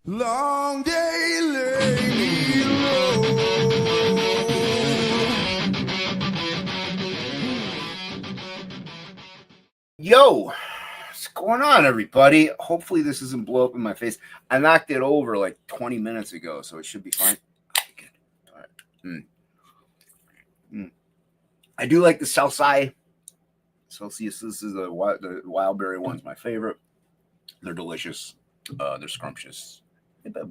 Long day lay me low. Yo, what's going on, everybody? Hopefully this doesn't blow up in my face. I knocked it over like 20 minutes ago, so it should be fine. Okay, good. All right. I do like the Southside Celsius. This is the wildberry one's my favorite. They're delicious. They're scrumptious.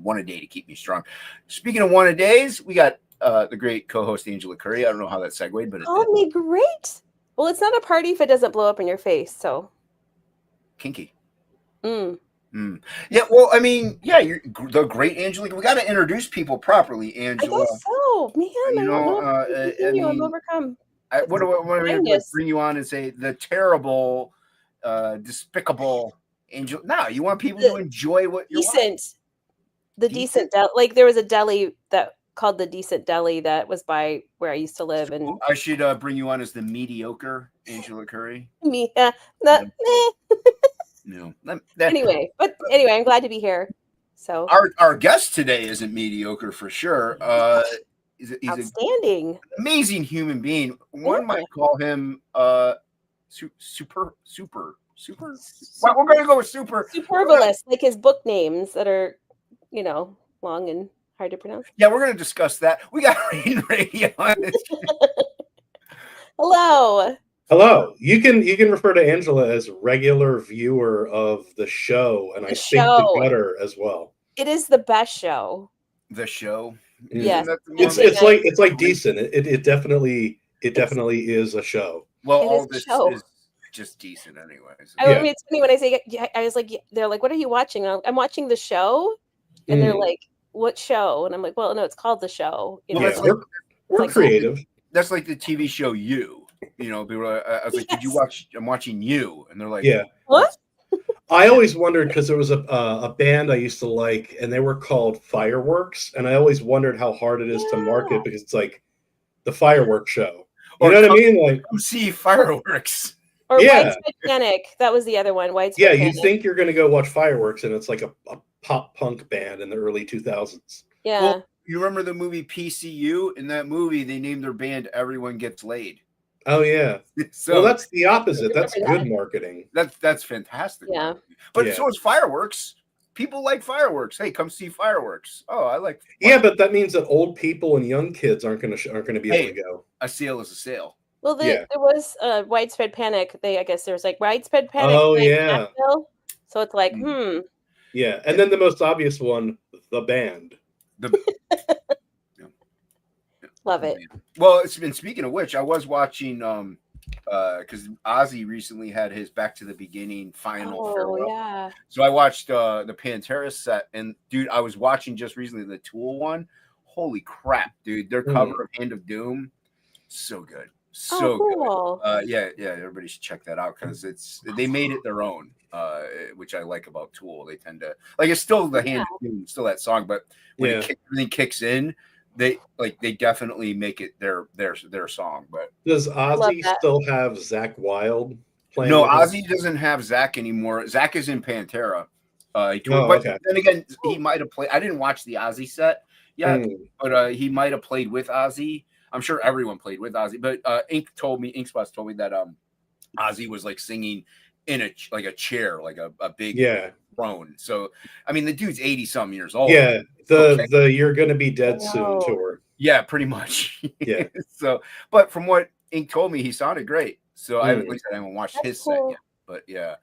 One a day to keep me strong. Speaking of one a days, we got the great co-host Angela Curry. I don't know how that segued, but it did. Me great. Well, it's not a party if it doesn't blow up in your face. So kinky. Yeah. Well, I mean, yeah, you're the great Angela. We got to introduce people properly, Angela. I guess so, man. I'm overcome. What do I bring you on and say the terrible, despicable Angel? No, you want people to enjoy what you're watching. Decent deli. Like there was a deli that called the Decent Deli that was by where I used to live, and I should bring you on as the mediocre Angela Curry. No. Anyway, I'm glad to be here. So our guest today isn't mediocre for sure. He's outstanding, an amazing human being. One might call him super. Well, we're going to go with superfluous, like his book names that are, long and hard to pronounce. Yeah, we're going to discuss that. We got Raiden Radio on this. Hello. You can refer to Angela as regular viewer of the show, and I think the gutter as well. It is the best show. The show. Yes. It's like decent. It definitely is a show. Well, all this is just decent anyway. So. I mean, it's funny when I say, I was like, they're like, what are you watching? I'm watching the show. And they're like, what show? And I'm like, well, no, it's called The Show. We're creative. That's like the TV show You. People I was like, did you watch? I'm watching You. And they're like, yeah. What? I always wondered because there was a band I used to like, and they were called Fireworks. And I always wondered how hard it is to market because it's like the fireworks show. You know what I mean? Like, come see fireworks. Or Widespread Panic. That was the other one. Widespread Panic. You think you're going to go watch fireworks, and it's like a pop punk band in the early 2000s. Yeah. Well, you remember the movie PCU? In that movie, they named their band Everyone Gets Laid. Oh yeah. So that's the opposite. That's good marketing. That's fantastic. Yeah. But so is fireworks. People like fireworks. Hey, come see fireworks. Oh, I like. Fireworks. Yeah, but that means that old people and young kids aren't going to be able to go. A sale is a sale. Well, there was Widespread Panic. I guess there was like Widespread Panic. Oh yeah. So it's like, Yeah, and then the most obvious one, the band. Love it. Well, it's been speaking of which, I was watching because Ozzy recently had his Back to the Beginning final farewell. Yeah. So I watched the Pantera set, and dude, I was watching just recently the Tool one. Holy crap, dude! Their cover of Hand of Doom, so good. So cool. Good. Yeah. Everybody should check that out because they made it their own, which I like about Tool. They tend to it's still the Hand of Doom, still that song, but when everything kicks in, they definitely make it their song. But does Ozzy still have Zakk Wylde playing? No, Ozzy doesn't have Zakk anymore. Zakk is in Pantera. But then again, he might have played. I didn't watch the Ozzy set yet, but he might have played with Ozzy. I'm sure everyone played with Ozzy, but Inkspots told me that Ozzy was like singing in a chair, like a big throne. So I mean, the dude's 80-something years old. Yeah, the You're Gonna Be Dead Soon tour. Yeah, pretty much. Yeah. So, but from what Ink told me, he sounded great. So I haven't watched his set yet, but yeah,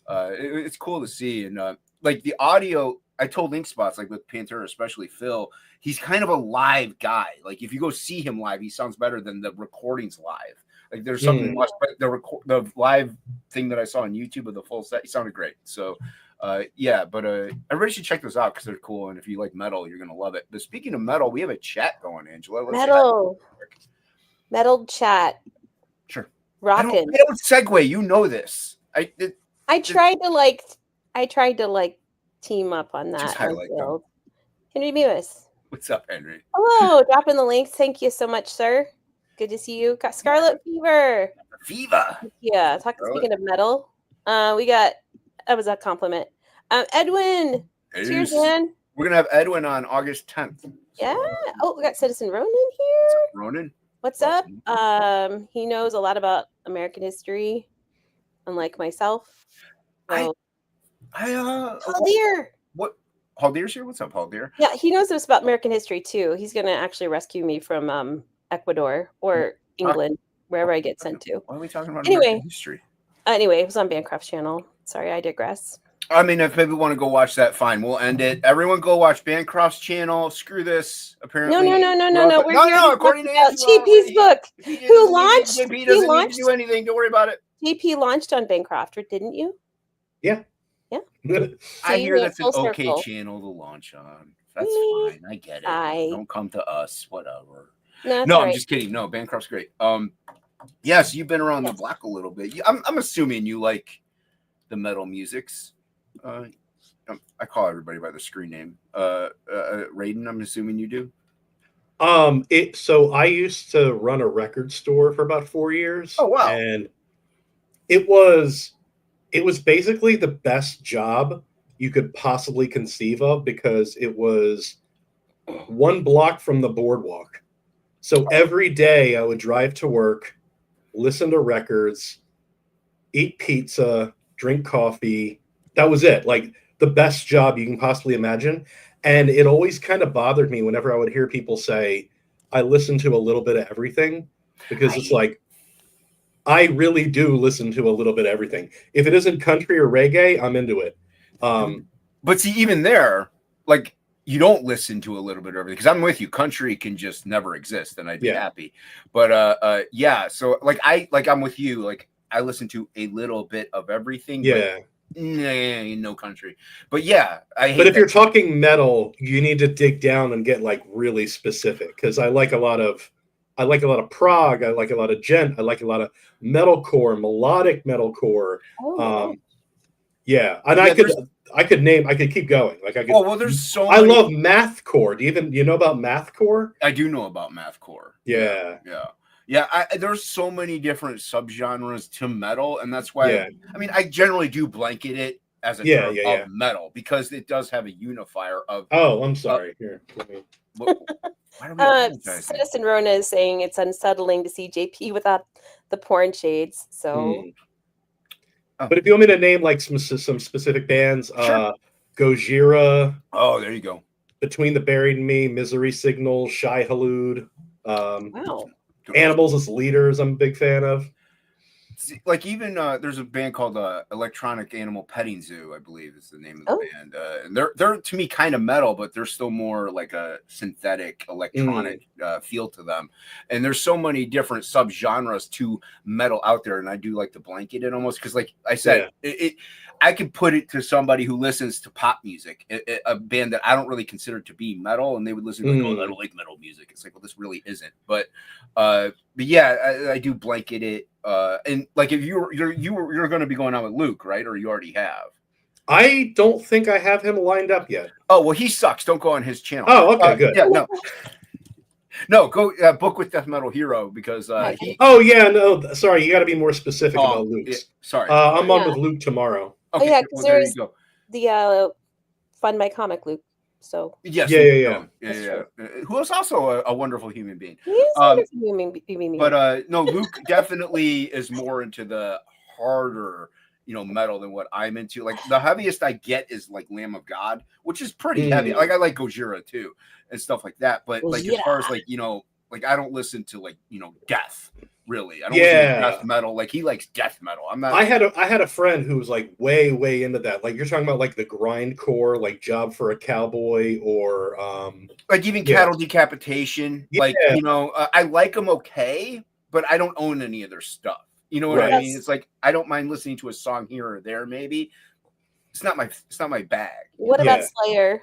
it's cool to see. And like the audio, I told Inkspots, like with Pantera, especially Phil, he's kind of a live guy. Like if you go see him live, he sounds better than the recordings live. Like there's something much, but the live thing that I saw on YouTube of the full set, he sounded great. So but everybody should check those out because they're cool. And if you like metal, you're gonna love it. But speaking of metal, we have a chat going, Angela. Metal chat. Sure. Rockin'. I don't segue. You know this. I tried to team up on that. Just highlight them. Henry Mewis. What's up, Henry? Hello, dropping the links. Thank you so much, sir. Good to see you. Got Scarlet Fever. Fever. Yeah. Speaking of metal, that was a compliment. Edwin. Cheers, man. We're gonna have Edwin on August 10th. Yeah. Oh, we got Citizen Ronan here. Ronan, what's up? He knows a lot about American history, unlike myself. So, Haldir. What? Haldir's here. What's up, Haldir? Yeah, he knows this about American history too. He's gonna actually rescue me from Ecuador or England, wherever I get sent to. Why are we talking about American history? Anyway, it was on Bancroft's channel. Sorry, I digress. I mean, if people want to go watch that, fine. We'll end it. Everyone go watch Bancroft's channel. Screw this. Apparently. No. No. According to JP's book. Who launched? JP doesn't need to do anything. Don't worry about it. JP launched on Bancroft, didn't you? Yeah. I hear that's an okay channel to launch on. That's fine. I get it. Don't come to us. Whatever. No, I'm just kidding. No, Bancroft's great. Yes, you've been around the block a little bit. I'm assuming you like the metal musics. I call everybody by the screen name. Raiden, I'm assuming you do. So I used to run a record store for about 4 years. Oh wow. And it was basically the best job you could possibly conceive of because it was 1 block from the boardwalk. So every day I would drive to work, listen to records, eat pizza, drink coffee. That was it. Like the best job you can possibly imagine. And it always kind of bothered me whenever I would hear people say, I listen to a little bit of everything, because it's like, I really do listen to a little bit of everything. If it isn't country or reggae, I'm into it. But see, even there, like, you don't listen to a little bit of everything, because I'm with you. Country can just never exist, and I'd be happy. But yeah, so I'm with you. Like, I listen to a little bit of everything. Yeah. No country. But yeah, But if you're talking metal, you need to dig down and get like really specific, because I like a lot of prog, I like a lot of gent, I like a lot of metalcore, melodic metalcore. Yeah, and I could keep going. Like I could. Oh well, there's so. I love mathcore. Do you know about mathcore? I do know about mathcore. Yeah. There's so many different subgenres to metal, and that's why I mean I generally do blanket it as a term of metal, because it does have a unifier of. Oh, I'm sorry. Here. Why are we Citizen Rona is saying it's unsettling to see JP without the porn shades. So, but if you want me to name like some specific bands, Gojira. Oh, there you go. Between the Buried and Me, Misery Signal, Shai Hulud. Wow. Animals as Leaders, I'm a big fan of. Like even there's a band called Electronic Animal Petting Zoo, I believe is the name of the band. And they're to me kind of metal, but they're still more like a synthetic electronic feel to them. And there's so many different subgenres to metal out there, and I do like to blanket it almost, because like I said, I could put it to somebody who listens to pop music, a band that I don't really consider to be metal, and they would listen to like, oh, I don't like metal music. It's like, well, this really isn't. But yeah, I do blanket it. And like if you're going to be going on with Luke, right? Or you already have? I don't think I have him lined up yet. Oh well, he sucks. Don't go on his channel. Oh, okay, good. Yeah, no, go book with Death Metal Hero, because Oh yeah, no, sorry, you got to be more specific about Luke's. Yeah, sorry, I'm on with Luke tomorrow. Okay, because there's the Fund My Comic Luke. So yes, yeah. Who is also a wonderful human being. He is a wonderful human being. But no, Luke definitely is more into the harder, metal than what I'm into. Like the heaviest I get is like Lamb of God, which is pretty heavy. Like I like Gojira too and stuff like that. But like as far as like like I don't listen to like death. Really, I don't listen to death metal. Like he likes death metal. I'm not. I had a friend who was like way into that. Like you're talking about like the grindcore, like Job for a Cowboy, or like even Cattle Decapitation. Yeah. Like I like them okay, but I don't own any of their stuff. You know what I mean? It's like I don't mind listening to a song here or there. Maybe it's not my bag. What about Slayer?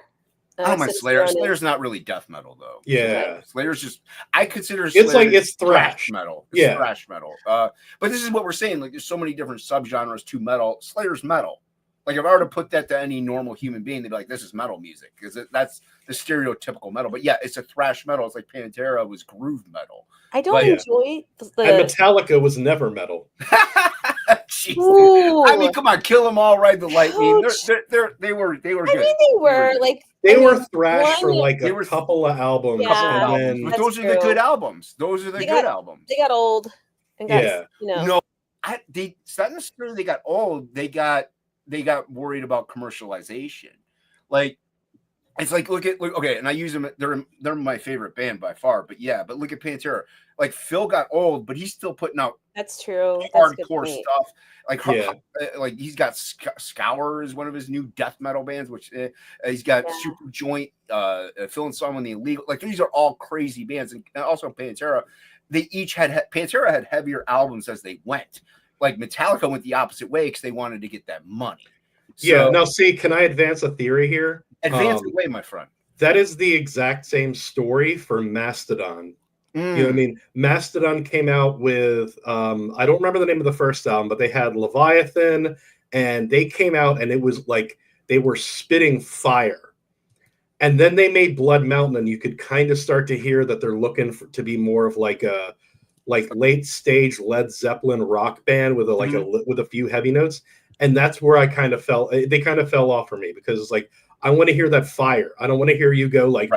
I don't mind Slayer. Slayer's not really death metal though. Yeah, Slayer's just. I consider Slayer it's thrash metal. It's thrash metal. But this is what we're saying. Like, there's so many different subgenres to metal. Slayer's metal. Like, if I were to put that to any normal human being, they'd be like, "This is metal music," because that's the stereotypical metal. But yeah, it's a thrash metal. It's like Pantera was groove metal. I don't enjoy and Metallica was never metal. Ooh. I mean, come on, Kill 'Em All, Ride the Lightning. They were good. I mean, they were like they were thrash for like they a were couple of albums. Yeah, and then, but those are the good albums. Those are the good albums. They got old and got, Yeah. you know. No, it's not necessarily they got old. They got worried about commercialization. Like, it's like look, okay, and I use them. They're my favorite band by far. But look at Pantera. Like, Phil got old, but he's still putting out That's true. hardcore stuff. Like, Yeah. like he's got Scour is one of his new death metal bands, which he's got Super Joint, Phil and Simon the Illegal. Like, these are all crazy bands, and also Pantera. They each Pantera had heavier albums as they went. Like, Metallica went the opposite way because they wanted to get that money. So, now see, can I advance a theory here? Advance away, my friend. That is the exact same story for Mastodon. You know what I mean? Mastodon came out with I don't remember the name of the first album, but they had Leviathan, and they came out and it was like they were spitting fire. And then they made Blood Mountain, and you could kind of start to hear that they're looking to be more of like a late stage Led Zeppelin rock band with a few heavy notes. And that's where I kind of they kind of fell off for me, because it's like, I want to hear that fire. I don't want to hear you go like,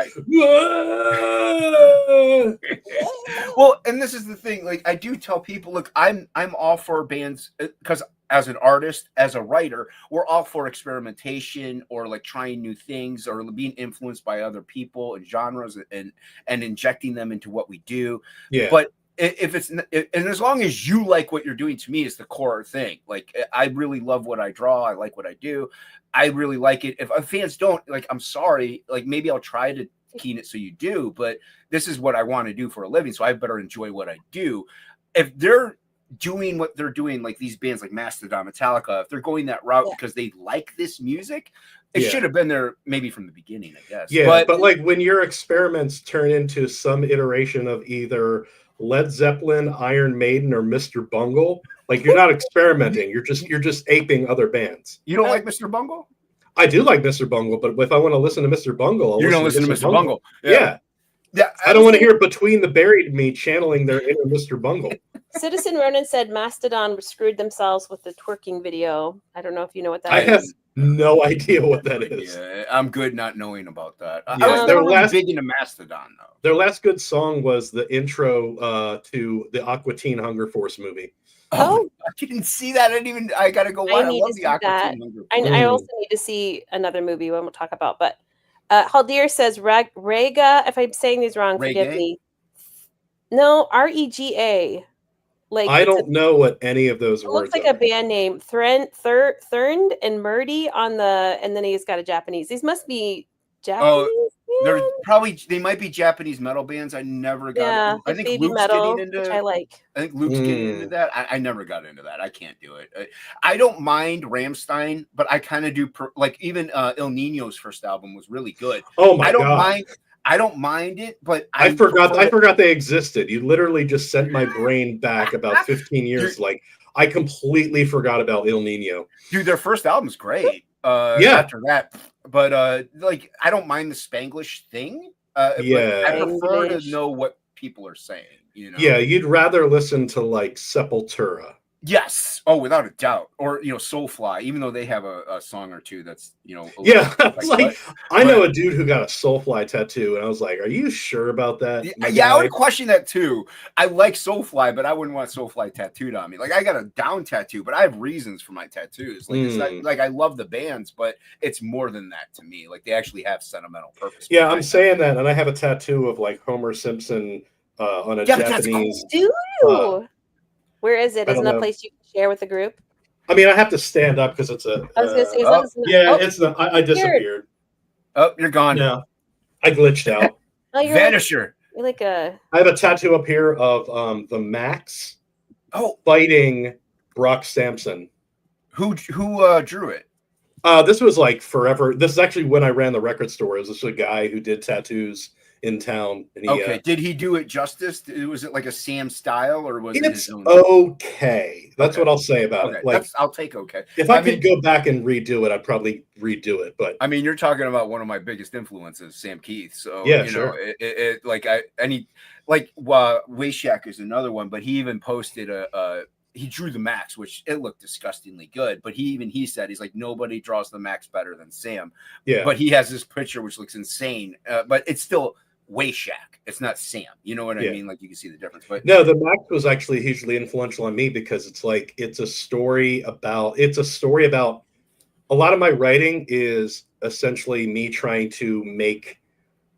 well, and this is the thing. Like, I do tell people, look, I'm all for bands, because as an artist, as a writer, we're all for experimentation, or like trying new things, or being influenced by other people and genres, and injecting them into what we do. Yeah. But if it's, and as long as you like what you're doing, to me, is the core thing. Like, I really love what I draw. I like what I do. I really like it. If fans don't, like, I'm sorry. Like, maybe I'll try to keen it so you do, but this is what I want to do for a living, so I better enjoy what I do. If they're doing what they're doing, like these bands like Mastodon, Metallica, if they're going that route because they like this music, it should have been there maybe from the beginning, I guess. Yeah, but like, when your experiments turn into some iteration of either Led Zeppelin, Iron Maiden, or Mr. Bungle, like, you're not experimenting. You're just aping other bands. You don't like Mr. Bungle? I do like Mr. Bungle, but if I want to listen to Mr. Bungle, you're gonna listen to Mr. Bungle. Yeah. I don't want to hear Between the Buried Me channeling their inner Mr. Bungle. Citizen Ronan said Mastodon screwed themselves with the twerking video. I don't know if you know what that is. I have no idea what that is. Yeah, I'm good not knowing about that. Yeah, I was never really big into Mastodon, though. Their last good song was the intro to the Aqua Teen Hunger Force movie. Oh, I didn't see that. I gotta go watch. I love the Aqua Teen Hunger Force. I also need to see another movie we'll talk about. But Haldir says Rega. If I'm saying these wrong, forgive me. No, Rega. Like, I don't know what any of those words. It looks like a band name. Thurnd and Murdy on the, and then he's got a Japanese. These must be Japanese. They might be Japanese metal bands. I never got. I think Luke's metal, getting into. Which I like. I think Luke's getting into that. I never got into that. I can't do it. I don't mind Rammstein, but I kind of do. Like, even El Nino's first album was really good. Oh my God. I don't mind it, but I forgot they existed. You literally just sent my brain back about 15 years. Like, I completely forgot about El Nino. Dude, their first album's great. After that, but like, I don't mind the Spanglish thing. I prefer to know what people are saying. You know? Yeah, you'd rather listen to like Sepultura. Yes. Oh, without a doubt. Or, Soulfly, even though they have a song or two that's, I know a dude who got a Soulfly tattoo, and I was like, are you sure about that? Yeah, I would question that too. I like Soulfly, but I wouldn't want Soulfly tattooed on me. Like, I got a down tattoo, but I have reasons for my tattoos. Like, it's not, like, I love the bands, but it's more than that to me. Like, they actually have sentimental purpose. Yeah, I'm saying that, and I have a tattoo of like Homer Simpson on a Japanese. Dude. Where is it? Isn't that a place you can share with the group? I mean, I have to stand up because it's a. I was going to say, it's not. I disappeared. Oh, you're gone. Yeah, I glitched out. You're Vanisher. You're like a. I have a tattoo up here of the Max. Fighting Brock Sampson. Who drew it? This was like forever. This is actually when I ran the record store. It was just a guy who did tattoos in town. And he, did he do it justice? Was it like a Sam style, or was it his own? Okay. That's what I'll say about it. Like, I'll take okay. If I could go back and redo it, I'd probably redo it. But I mean, you're talking about one of my biggest influences, Sam Keith. So yeah, Wayshack is another one, but he even posted he drew the Max, which it looked disgustingly good. But he said, he's like, nobody draws the Max better than Sam. Yeah. But he has this picture which looks insane. But it's still way Shaq. It's not Sam. You know what I mean? Like you can see the difference. But no, the Max was actually hugely influential on me because it's like it's a story about a lot of my writing is essentially me trying to make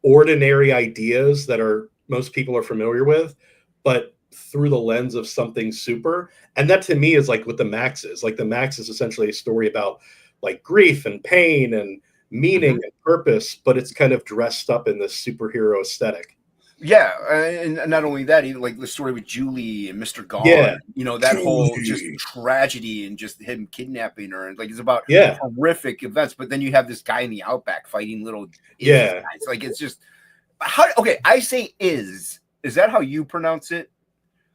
ordinary ideas that most people are familiar with, but through the lens of something super. And that to me is like what the Max is. Like the Max is essentially a story about like grief and pain and meaning and purpose, but it's kind of dressed up in this superhero aesthetic. Yeah, and not only that, even like the story with Julie and Mr. Gone, that whole just tragedy and just him kidnapping her, and like it's about horrific events. But then you have this guy in the outback fighting little guys. Like it's just I say is that how you pronounce it?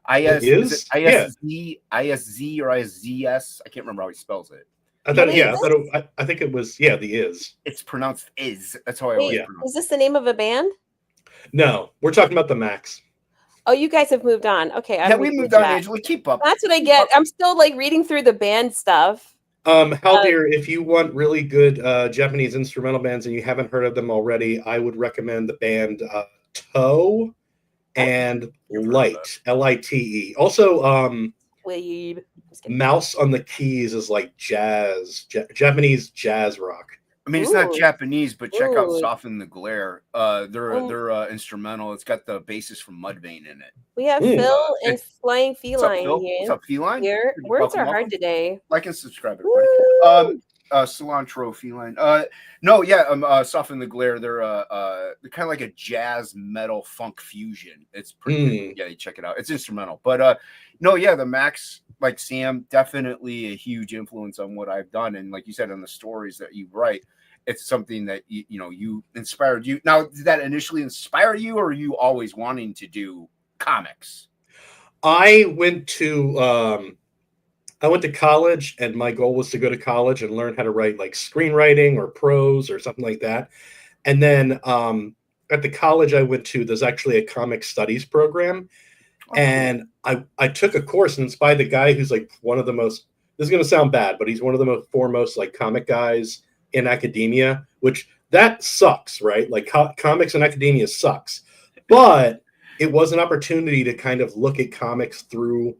ISZ or ISZS? I can't remember how he spells it. I think it was the is. It's pronounced is. That's how I always pronounce it. Is this the name of a band? No, we're talking about the Max. Oh, you guys have moved on. Okay, we moved on. Angela, keep up. That's what I get. I'm still like reading through the band stuff. Haldir, if you want really good Japanese instrumental bands and you haven't heard of them already, I would recommend the band Toe and Light, Lite. Also, Mouse on the Keys is like jazz, Japanese jazz rock. I mean, it's not Japanese, but check out Soften the Glare. They're instrumental. It's got the bassist from Mudvayne in it. We have Phil and Flying Feline here. What's up, Feline? Your words are hard today. Like and subscribe, everybody. Cilantro Feline. Soften the Glare. They're kind of like a jazz metal funk fusion. It's pretty good. Yeah, you check it out. It's instrumental. But the Max, like Sam, definitely a huge influence on what I've done. And like you said, on the stories that you write, it's something that you inspired you. Now, did that initially inspire you, or are you always wanting to do comics? I went to college, and my goal was to go to college and learn how to write like screenwriting or prose or something like that. And then at the college I went to, there's actually a comic studies program. And I took a course, and it's by the guy who's like one of the most, this is going to sound bad, but he's one of the foremost like comic guys in academia, which that sucks, right? Like comics and academia sucks. But it was an opportunity to kind of look at comics through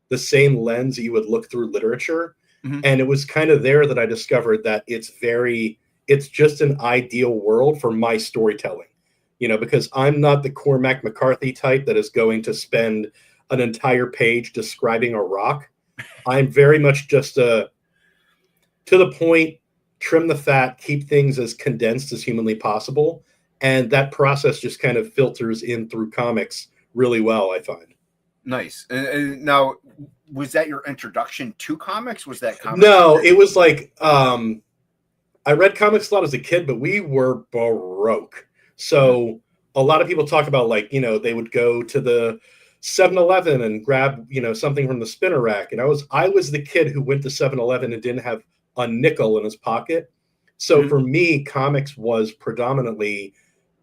the same lens that you would look through literature. And it was kind of there that I discovered that it's just an ideal world for my storytelling. Because I'm not the Cormac McCarthy type that is going to spend an entire page describing a rock. I'm very much just to the point, trim the fat, keep things as condensed as humanly possible. And that process just kind of filters in through comics really well, I find. Nice. And now, was that your introduction to comics? Was that comics? No, it was like, I read comics a lot as a kid, but we were broke. So a lot of people talk about like, they would go to the 7-Eleven and grab, something from the spinner rack. And I was the kid who went to 7-Eleven and didn't have a nickel in his pocket. So for me, comics was predominantly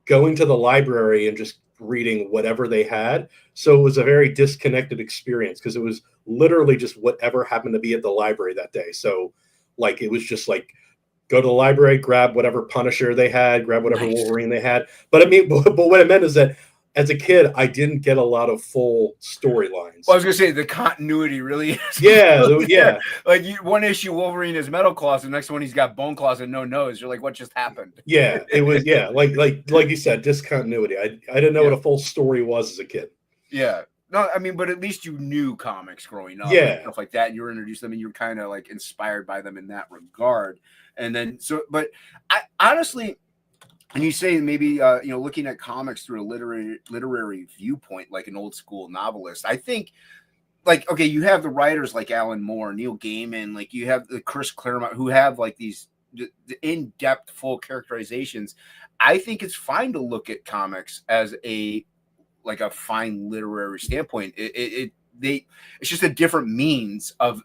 going to the library and just reading whatever they had. So it was a very disconnected experience because it was literally just whatever happened to be at the library that day. So like, it was just like, go to the library, grab whatever Punisher they had, grab whatever Wolverine they had. But I mean, but what it meant is that as a kid, I didn't get a lot of full storylines. Well, I was gonna say the continuity really is. Yeah. Like one issue, Wolverine has metal claws, the next one he's got bone claws and no nose. You're like, what just happened? Yeah, it was. Yeah, like you said, discontinuity. I didn't know what a full story was as a kid. Yeah. No, I mean, but at least you knew comics growing up, yeah, and stuff like that. And you were introduced to them, and you were kind of like inspired by them in that regard. And then, but I honestly, and you say maybe looking at comics through a literary viewpoint, like an old school novelist. I think, like, okay, you have the writers like Alan Moore, Neil Gaiman, like you have the Chris Claremont, who have like these in-depth, full characterizations. I think it's fine to look at comics as a fine literary standpoint. It's just a different means of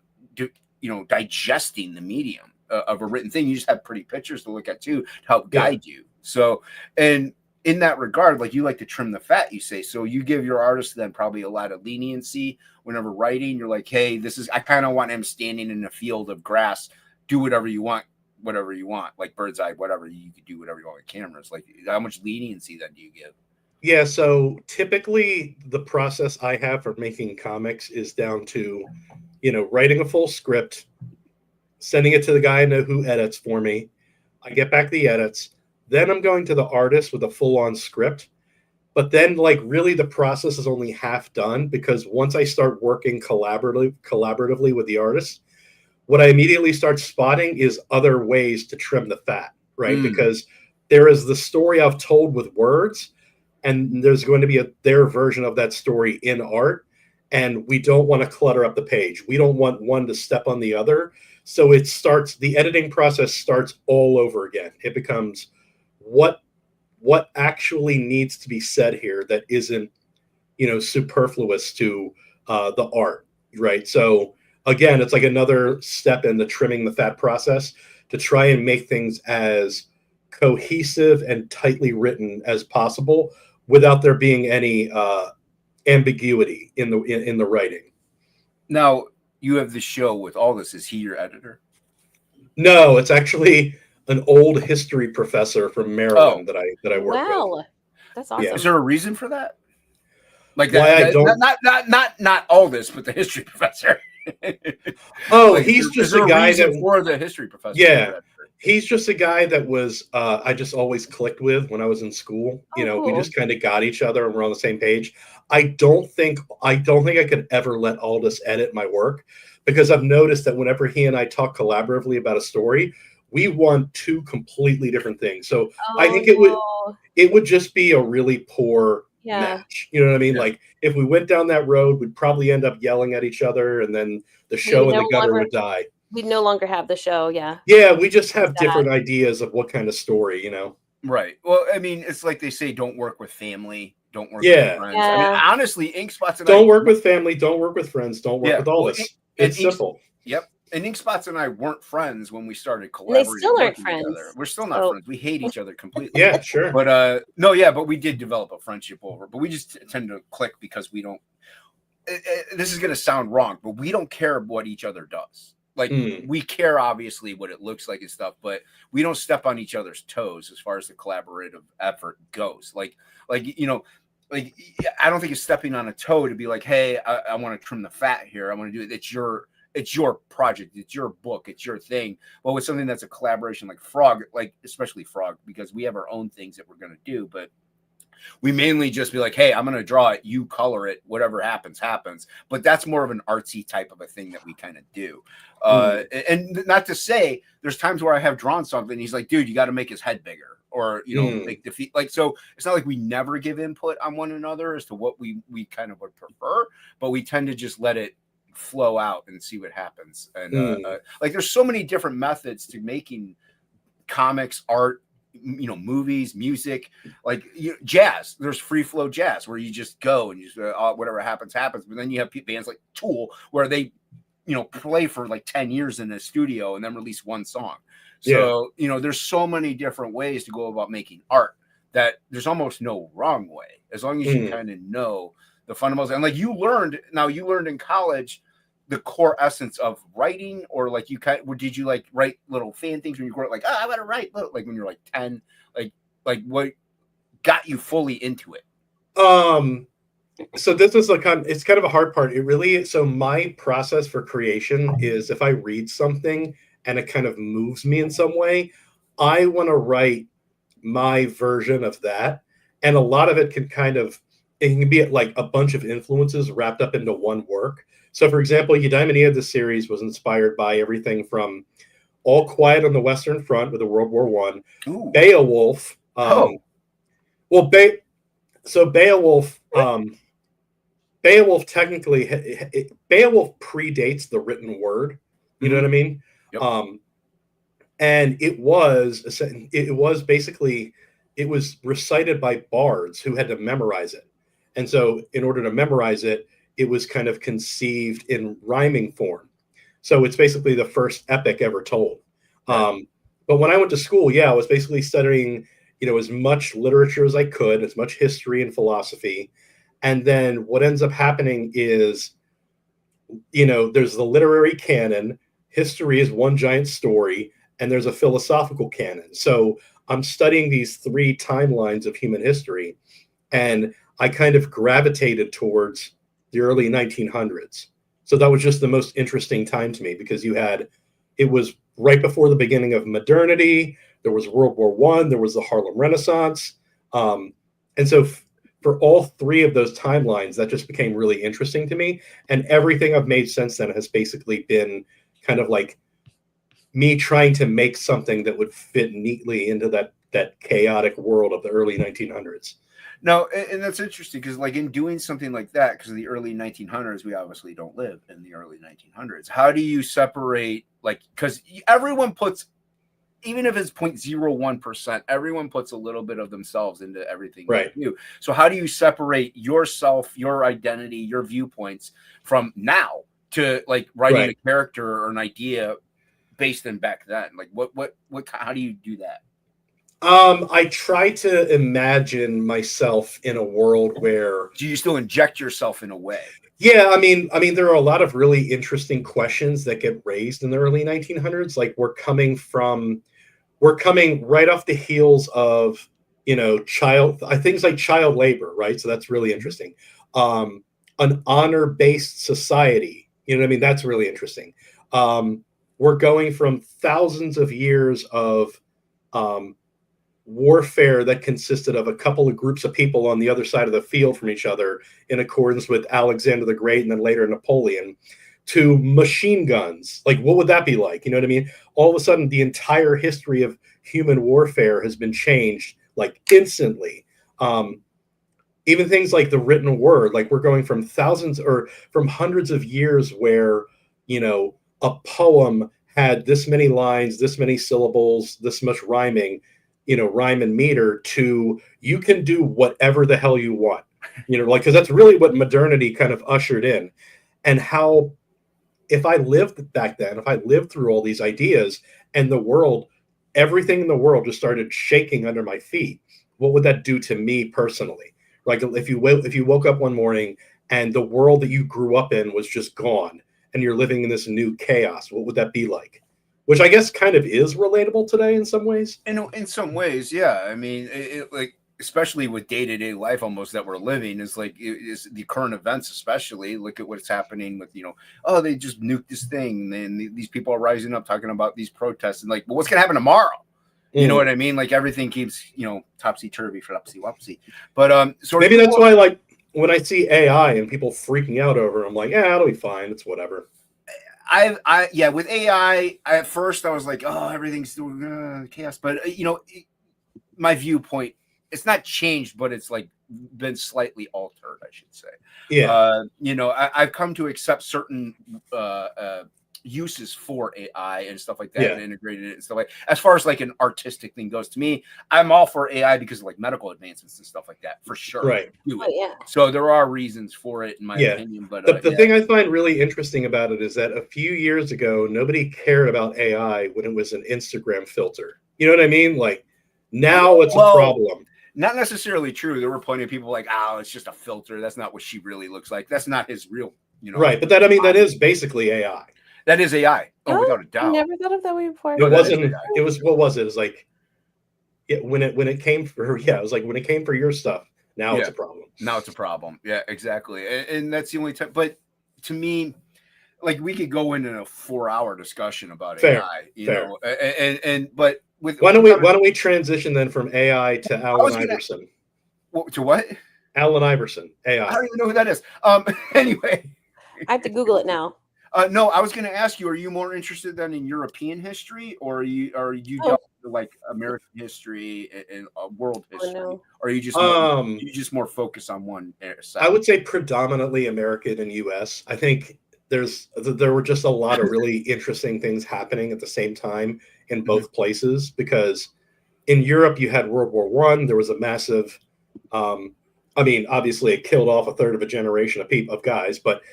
digesting the medium of a written thing. You just have pretty pictures to look at too to help guide you. So, and in that regard, like you like to trim the fat, you say, so you give your artist then probably a lot of leniency whenever writing. You're like, hey, I kind of want him standing in a field of grass, do whatever you want, like bird's eye, whatever, you could do whatever you want with cameras. Like, how much leniency then do you give? Yeah, so typically the process I have for making comics is down to, writing a full script, sending it to the guy I know who edits for me. I get back the edits. Then I'm going to the artist with a full-on script. But then, like, really the process is only half done, because once I start working collaboratively with the artist, what I immediately start spotting is other ways to trim the fat, right? Because there is the story I've told with words, and there's going to be their version of that story in art, and we don't want to clutter up the page. We don't want one to step on the other. So the editing process starts all over again. It becomes what actually needs to be said here that isn't, superfluous to the art, right? So again, it's like another step in the trimming the fat process to try and make things as cohesive and tightly written as possible without there being any ambiguity in the writing. Now, you have the show with all this. Is he your editor? No, it's actually an old history professor from Maryland that I work with. Wow, that's awesome. Yeah. Is there a reason for that? Like that, not all this, but the history professor. Like, he's just a guy for the history professor. Yeah, he's just a guy that was I just always clicked with when I was in school. Cool. We just kind of got each other and we're on the same page. I don't think I could ever let Aldous edit my work, because I've noticed that whenever he and I talk collaboratively about a story, we want two completely different things. So I think it would just be a really poor match. You know what I mean? Yeah. Like, if we went down that road, we'd probably end up yelling at each other, and then the show in the gutter would die. We'd no longer have the show. Yeah. Yeah, we just have different ideas of what kind of story, Right. Well, I mean, it's like they say, don't work with family, don't work with friends. Yeah. I mean, honestly, Ink Spots and don't work with family, don't work with friends, don't work with all this. It's simple. Yep. And Ink Spots and I weren't friends when we started collaborating. They still aren't friends. Together. We're still not friends. We hate each other completely. Yeah, sure. But but we did develop a friendship over. But we just tend to click because we don't. This is going to sound wrong, but we don't care what each other does. Like, we care obviously what it looks like and stuff, but we don't step on each other's toes as far as the collaborative effort goes. Like I don't think it's stepping on a toe to be like, hey, I want to trim the fat here. I want to do it. It's your project. It's your book. It's your thing. But with something that's a collaboration like Frog, like especially Frog, because we have our own things that we're going to do, but we mainly just be like, hey, I'm going to draw it. You color it. Whatever happens, happens. But that's more of an artsy type of a thing that we kind of do. And not to say there's times where I have drawn something. And he's like, dude, you got to make his head bigger, or, make the feet. Like, so it's not like we never give input on one another as to what we kind of would prefer, but we tend to just let it flow out and see what happens. And like, there's so many different methods to making comics, art, movies, music, like jazz. There's free flow jazz where you just go and you just whatever happens. But then you have bands like Tool where they play for like 10 years in a studio and then release one song. So there's so many different ways to go about making art that there's almost no wrong way, as long as you kind of know the fundamentals. And like you learned in college the core essence of writing, or like did you like write little fan things when you were like, I want to write, like when you're like 10, like what got you fully into it? So this is it's kind of a hard part. So my process for creation is, if I read something and it kind of moves me in some way, I want to write my version of that. And a lot of it can be like a bunch of influences wrapped up into one work. So, for example, Eudaimonia, the series, was inspired by everything from All Quiet on the Western Front with the World War I, Beowulf. Beowulf. Beowulf technically, Beowulf predates the written word. You know what I mean? Yep. And it was recited by bards who had to memorize it. And so, in order to memorize it, it was kind of conceived in rhyming form. So it's basically the first epic ever told. But when I went to school, I was basically studying as much literature as I could, as much history and philosophy. And then what ends up happening is, there's the literary canon, history is one giant story, and there's a philosophical canon. So I'm studying these three timelines of human history, and I kind of gravitated towards the early 1900s. So that was just the most interesting time to me, because it was right before the beginning of modernity. There was World War I, there was the Harlem Renaissance. And so for all three of those timelines, that just became really interesting to me. And everything I've made since then has basically been kind of like me trying to make something that would fit neatly into that chaotic world of the early 1900s. No, and that's interesting, because like in doing something like that, because of the early 1900s, we obviously don't live in the early 1900s. How do you separate, like, because everyone puts, even if it's 0.01%, everyone puts a little bit of themselves into everything right. they do. So how do you separate yourself, your identity, your viewpoints from now to like writing right. a character or an idea based in back then? Like what how do you do that? I try to imagine myself in a world where. Do you still inject yourself in a way? Yeah, I mean, there are a lot of really interesting questions that get raised in the early 1900s. Like we're coming right off the heels of, things like child labor, right? So that's really interesting. An honor-based society, that's really interesting. We're going from thousands of years of warfare that consisted of a couple of groups of people on the other side of the field from each other, in accordance with Alexander the Great and then later Napoleon, to machine guns. Like, what would that be like? You know what I mean? All of a sudden, the entire history of human warfare has been changed, like, instantly. Even things like the written word, like we're going from hundreds of years where, a poem had this many lines, this many syllables, this much rhyming, rhyme and meter, to you can do whatever the hell you want, because that's really what modernity kind of ushered in. And how, if I lived back then, if I lived through all these ideas and everything in the world just started shaking under my feet, what would that do to me personally? Like if you woke up one morning and the world that you grew up in was just gone and you're living in this new chaos, what would that be like? Which I guess kind of is relatable today in some ways. In some ways, yeah. I mean, like, especially with day-to-day life almost that we're living, is like is the current events, especially. Look at what's happening with, they just nuked this thing, and these people are rising up talking about these protests, and like, well, what's gonna happen tomorrow? You know what I mean? Like everything keeps, topsy-turvy, flopsy-wopsy. But so maybe that's why, like, when I see AI and people freaking out over it, I'm like, yeah, it'll be fine. It's whatever. With AI, at first I was like, oh, everything's doing chaos. But my viewpoint, it's not changed, but it's like been slightly altered, I should say. Yeah. I've come to accept certain uses for AI and stuff like that, and integrated it and stuff like. As far as like an artistic thing goes, to me, I'm all for AI because of like medical advancements and stuff like that, for sure. Right. Yeah. So there are reasons for it, in my opinion. But the thing I find really interesting about it is that a few years ago, nobody cared about AI when it was an Instagram filter. You know what I mean? Like now it's a problem. Not necessarily true. There were plenty of people like, oh, it's just a filter. That's not what she really looks like. That's not his real, Right. But that is basically AI. That is AI. Oh, without a doubt. I never thought of that way before. It wasn't. It was. What was it? It was like, when it came for her. Yeah, it was like when it came for your stuff. Now it's a problem. Now it's a problem. Yeah, exactly. And that's the only time. But to me, like, we could go into a 4-hour discussion about AI. But with why don't we transition then from AI to Allen Iverson? To what? Allen Iverson. AI. I don't even know who that is. Anyway, I have to Google it now. No, I was going to ask you: are you more interested than in European history, or are you like American history and world history, or are you just more focused on one side? I would say predominantly American and U.S. I think there were just a lot of really interesting things happening at the same time in both places, because in Europe you had World War I. There was a massive, obviously it killed off a third of a generation of guys, but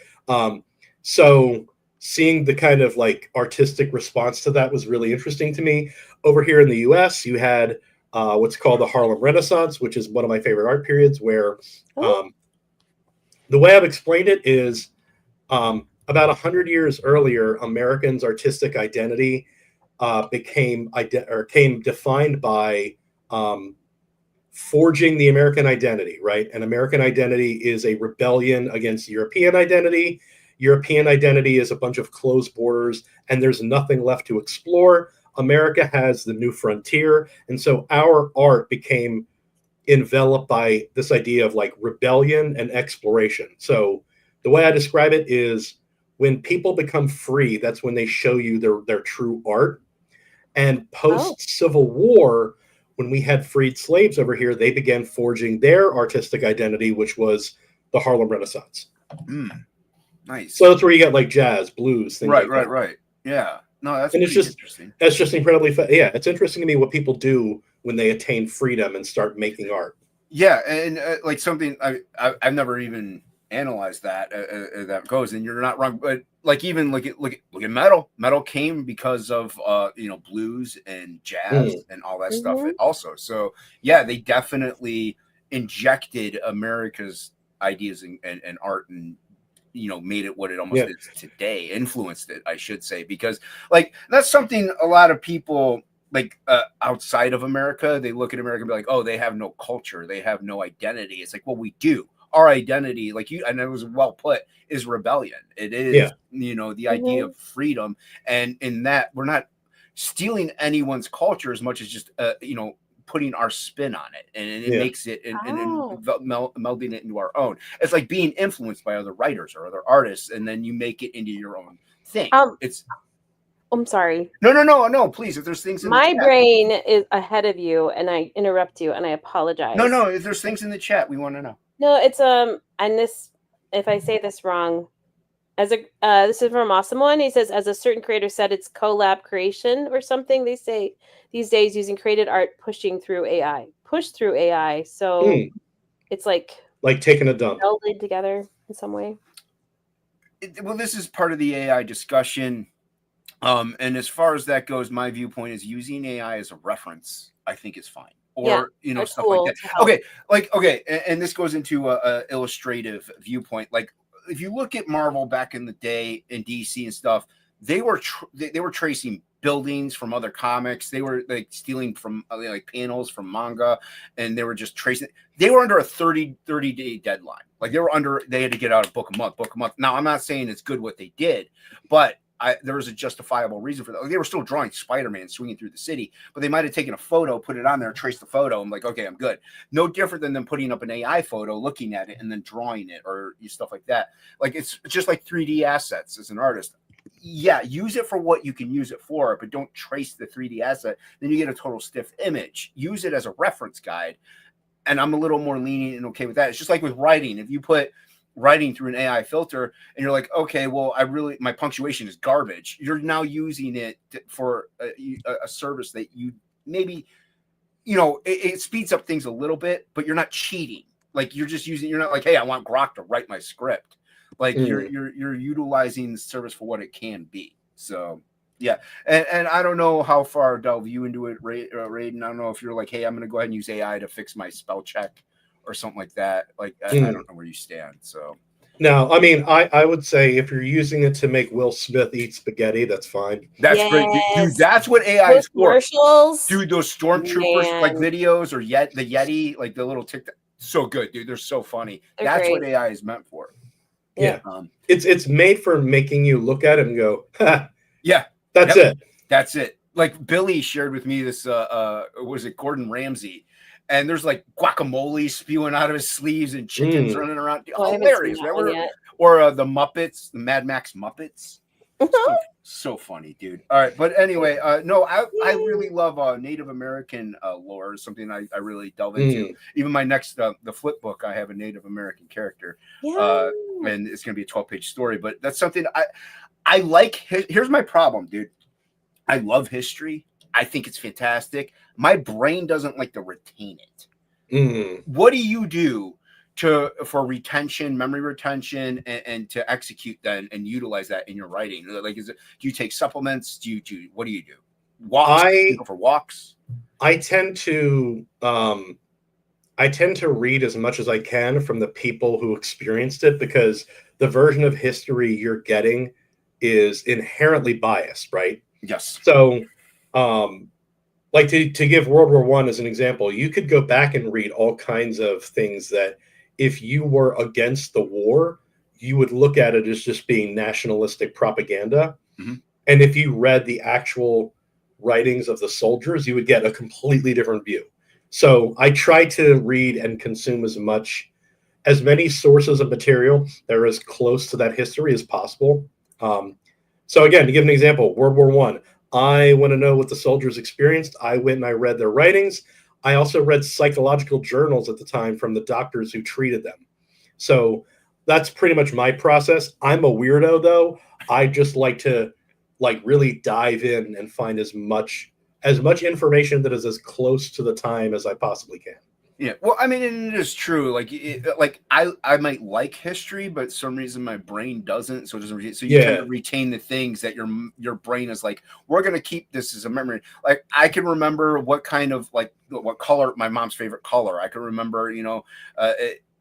so seeing the kind of like artistic response to that was really interesting to me. Over here in the U.S., you had what's called the Harlem Renaissance, which is one of my favorite art periods, where Oh. the way I've explained it is about 100 years earlier, Americans' artistic identity came defined by forging the American identity, right? And American identity is a rebellion against European identity. European identity is a bunch of closed borders, and there's nothing left to explore. America has the new frontier. And so our art became enveloped by this idea of like rebellion and exploration. So the way I describe it is when people become free, that's when they show you their true art. And post-Civil War, when we had freed slaves over here, they began forging their artistic identity, which was the Harlem Renaissance. Nice. So that's where you get like jazz, blues, things like that. Right. Yeah. No, that's interesting. That's just incredibly yeah, it's interesting to me what people do when they attain freedom and start making art. Yeah, and like something I've never even analyzed that goes, and you're not wrong. But like even look at metal. Metal came because of blues and jazz and all that stuff also. So yeah, they definitely injected America's ideas and art and made it what it almost is today, influenced it, I should say, because like that's something a lot of people like outside of America, they look at America and be like, oh, they have no culture, they have no identity. It's like, well, we do. Our identity, like you, and it was well put, is rebellion. It is, the idea of freedom, and in that we're not stealing anyone's culture as much as just putting our spin on it, and it makes it and melding it into our own. It's like being influenced by other writers or other artists, and then you make it into your own thing. I'm sorry. No, please. If there's things in my the chat, brain is ahead of you, and I interrupt you, and I apologize. No. If there's things in the chat, we want to know. No, it's and this, if I say this wrong, this is from Massimo, and he says, as a certain creator said, it's collab creation or something. They say these days using created art pushed through AI. So it's like taking a dump, melded together in some way. Well, this is part of the AI discussion. And as far as that goes, my viewpoint is using AI as a reference, I think is fine. Or, stuff like that. Okay. And this goes into a illustrative viewpoint. Like if you look at Marvel back in the day in DC and stuff, they were tracing buildings from other comics. They were like stealing from like panels from manga, and they were just tracing. They were under a 30-day deadline. Like they had to get out a book a month. Now, I'm not saying it's good what they did, but there was a justifiable reason for that. Like, they were still drawing Spider-Man swinging through the city, but they might have taken a photo, put it on there, traced the photo. I'm like, okay, I'm good. No different than them putting up an AI photo, looking at it, and then drawing it or stuff like that. Like it's just like 3D assets as an artist. Yeah, use it for what you can use it for, but don't trace the 3D asset. Then you get a total stiff image. Use it as a reference guide. And I'm a little more lenient and okay with that. It's just like with writing. If you put writing through an AI filter and you're like, okay, well, my punctuation is garbage. You're now using it for a service that you maybe, it speeds up things a little bit, but you're not cheating. Like you're not like, hey, I want Grok to write my script. Like you're utilizing the service for what it can be. So yeah. And I don't know how far delve you into it, Raiden. I don't know if you're like, hey, I'm going to go ahead and use AI to fix my spell check or something like that. Like, I don't know where you stand. So no, I mean, I would say if you're using it to make Will Smith eat spaghetti, that's fine. That's great, dude. That's what AI is for. Commercials, dude. Those stormtroopers like videos or the Yeti, like the little TikTok, so good, dude. They're so funny. That's what AI is meant for. Yeah, it's made for making you look at it and go, ha, yeah, that's it. That's it. Like Billy shared with me this. Was it Gordon Ramsay? And there's like guacamole spewing out of his sleeves and chickens running around. Hilarious. Or the Muppets, the Mad Max Muppets. So funny, dude. All right. But anyway, no, I really love Native American lore. It's something I really delve into. Even my next, the flip book, I have a Native American character. And it's going to be a 12-page story. But that's something I like. Here's my problem, dude. I love history. I think it's fantastic. My brain doesn't like to retain it. What do you do for retention, memory retention, and to execute that and utilize that in your writing? Like, do you take supplements? What do you do? Walks? You go for walks? I tend to read as much as I can from the people who experienced it, because the version of history you're getting is inherently biased, right? Yes. So, like to give World War I as an example, you could go back and read all kinds of things that if you were against the war, you would look at it as just being nationalistic propaganda. Mm-hmm. And if you read the actual writings of the soldiers, you would get a completely different view. So I try to read and consume as many sources of material that are as close to that history as possible. So again, to give an example, World War I. I want to know what the soldiers experienced. I went and I read their writings. I also read psychological journals at the time from the doctors who treated them. So that's pretty much my process. I'm a weirdo, though. I just like to really dive in and find as much information that is as close to the time as I possibly can. Yeah, well, I mean, it is true. Like, I might like history, but some reason my brain doesn't. So it doesn't. So you tend to retain the things that your brain is like, we're gonna keep this as a memory. Like, I can remember what kind of what color my mom's favorite color. I can remember,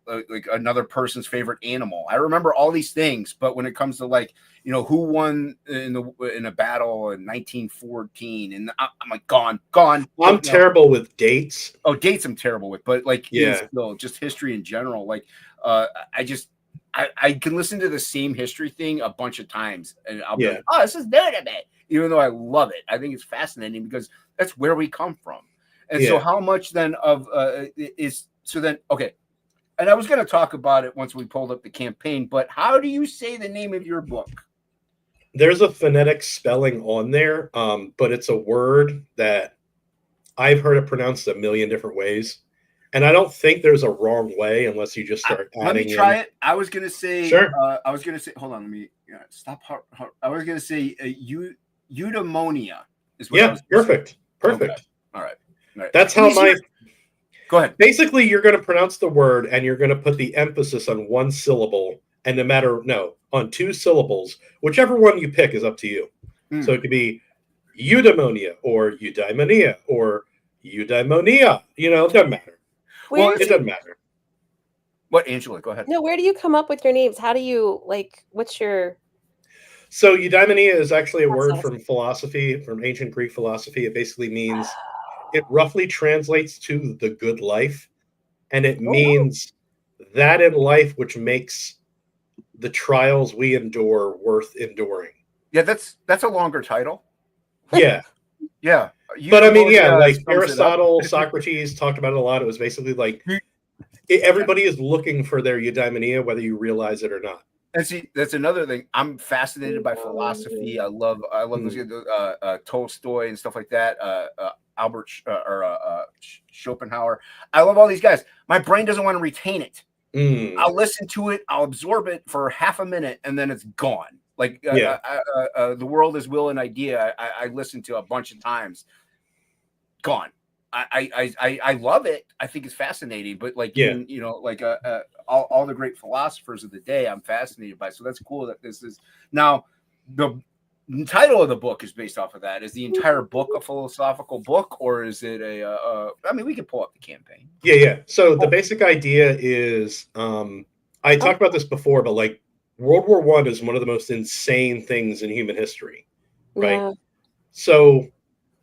like another person's favorite animal. I remember all these things, but when it comes to who won in a battle in 1914, and I'm like gone. I'm terrible with dates. Oh, dates I'm terrible with, but still, just history in general. I can listen to the same history thing a bunch of times, and I'll be like, oh, this is new to me, even though I love it. I think it's fascinating because that's where we come from. And so how much then of is so then okay. And I was going to talk about it once we pulled up the campaign, but how do you say the name of your book? There's a phonetic spelling on there, but it's a word that I've heard it pronounced a million different ways. And I don't think there's a wrong way unless you just start adding. Let me try it. I was going to say, sure. Hold on, let me stop. I was going to say eudaimonia is what I was perfect. Say. Perfect. Okay. All right. That's how Go ahead. Basically, you're going to pronounce the word and you're going to put the emphasis on one syllable, and on two syllables. Whichever one you pick is up to you. So it could be eudaimonia or eudaimonia or eudaimonia. It doesn't matter. It doesn't matter. What, Angela? Go ahead. No, where do you come up with your names? How do you what's your... So eudaimonia is actually a word from philosophy, from ancient Greek philosophy. It basically means... It roughly translates to the good life, and it means that in life which makes the trials we endure worth enduring. Yeah, that's a longer title. Yeah. Yeah. But I mean, like Aristotle, Socrates talked about it a lot. It was basically like everybody is looking for their eudaimonia, whether you realize it or not. And see, that's another thing. I'm fascinated by philosophy. I love Tolstoy and stuff like that. Albert Schopenhauer. I love all these guys. My brain doesn't want to retain it. I'll listen to it. I'll absorb it for half a minute, and then it's gone. The World is Will and Idea. I listened to a bunch of times. Gone. I love it. I think it's fascinating. But all the great philosophers of the day, I'm fascinated by. So that's cool that this is now the title of the book is based off of that. Is the entire book a philosophical book, or is it I mean, we could pull up the campaign. Yeah. So the basic idea is, I talked about this before, but World War I is one of the most insane things in human history, right? Yeah. So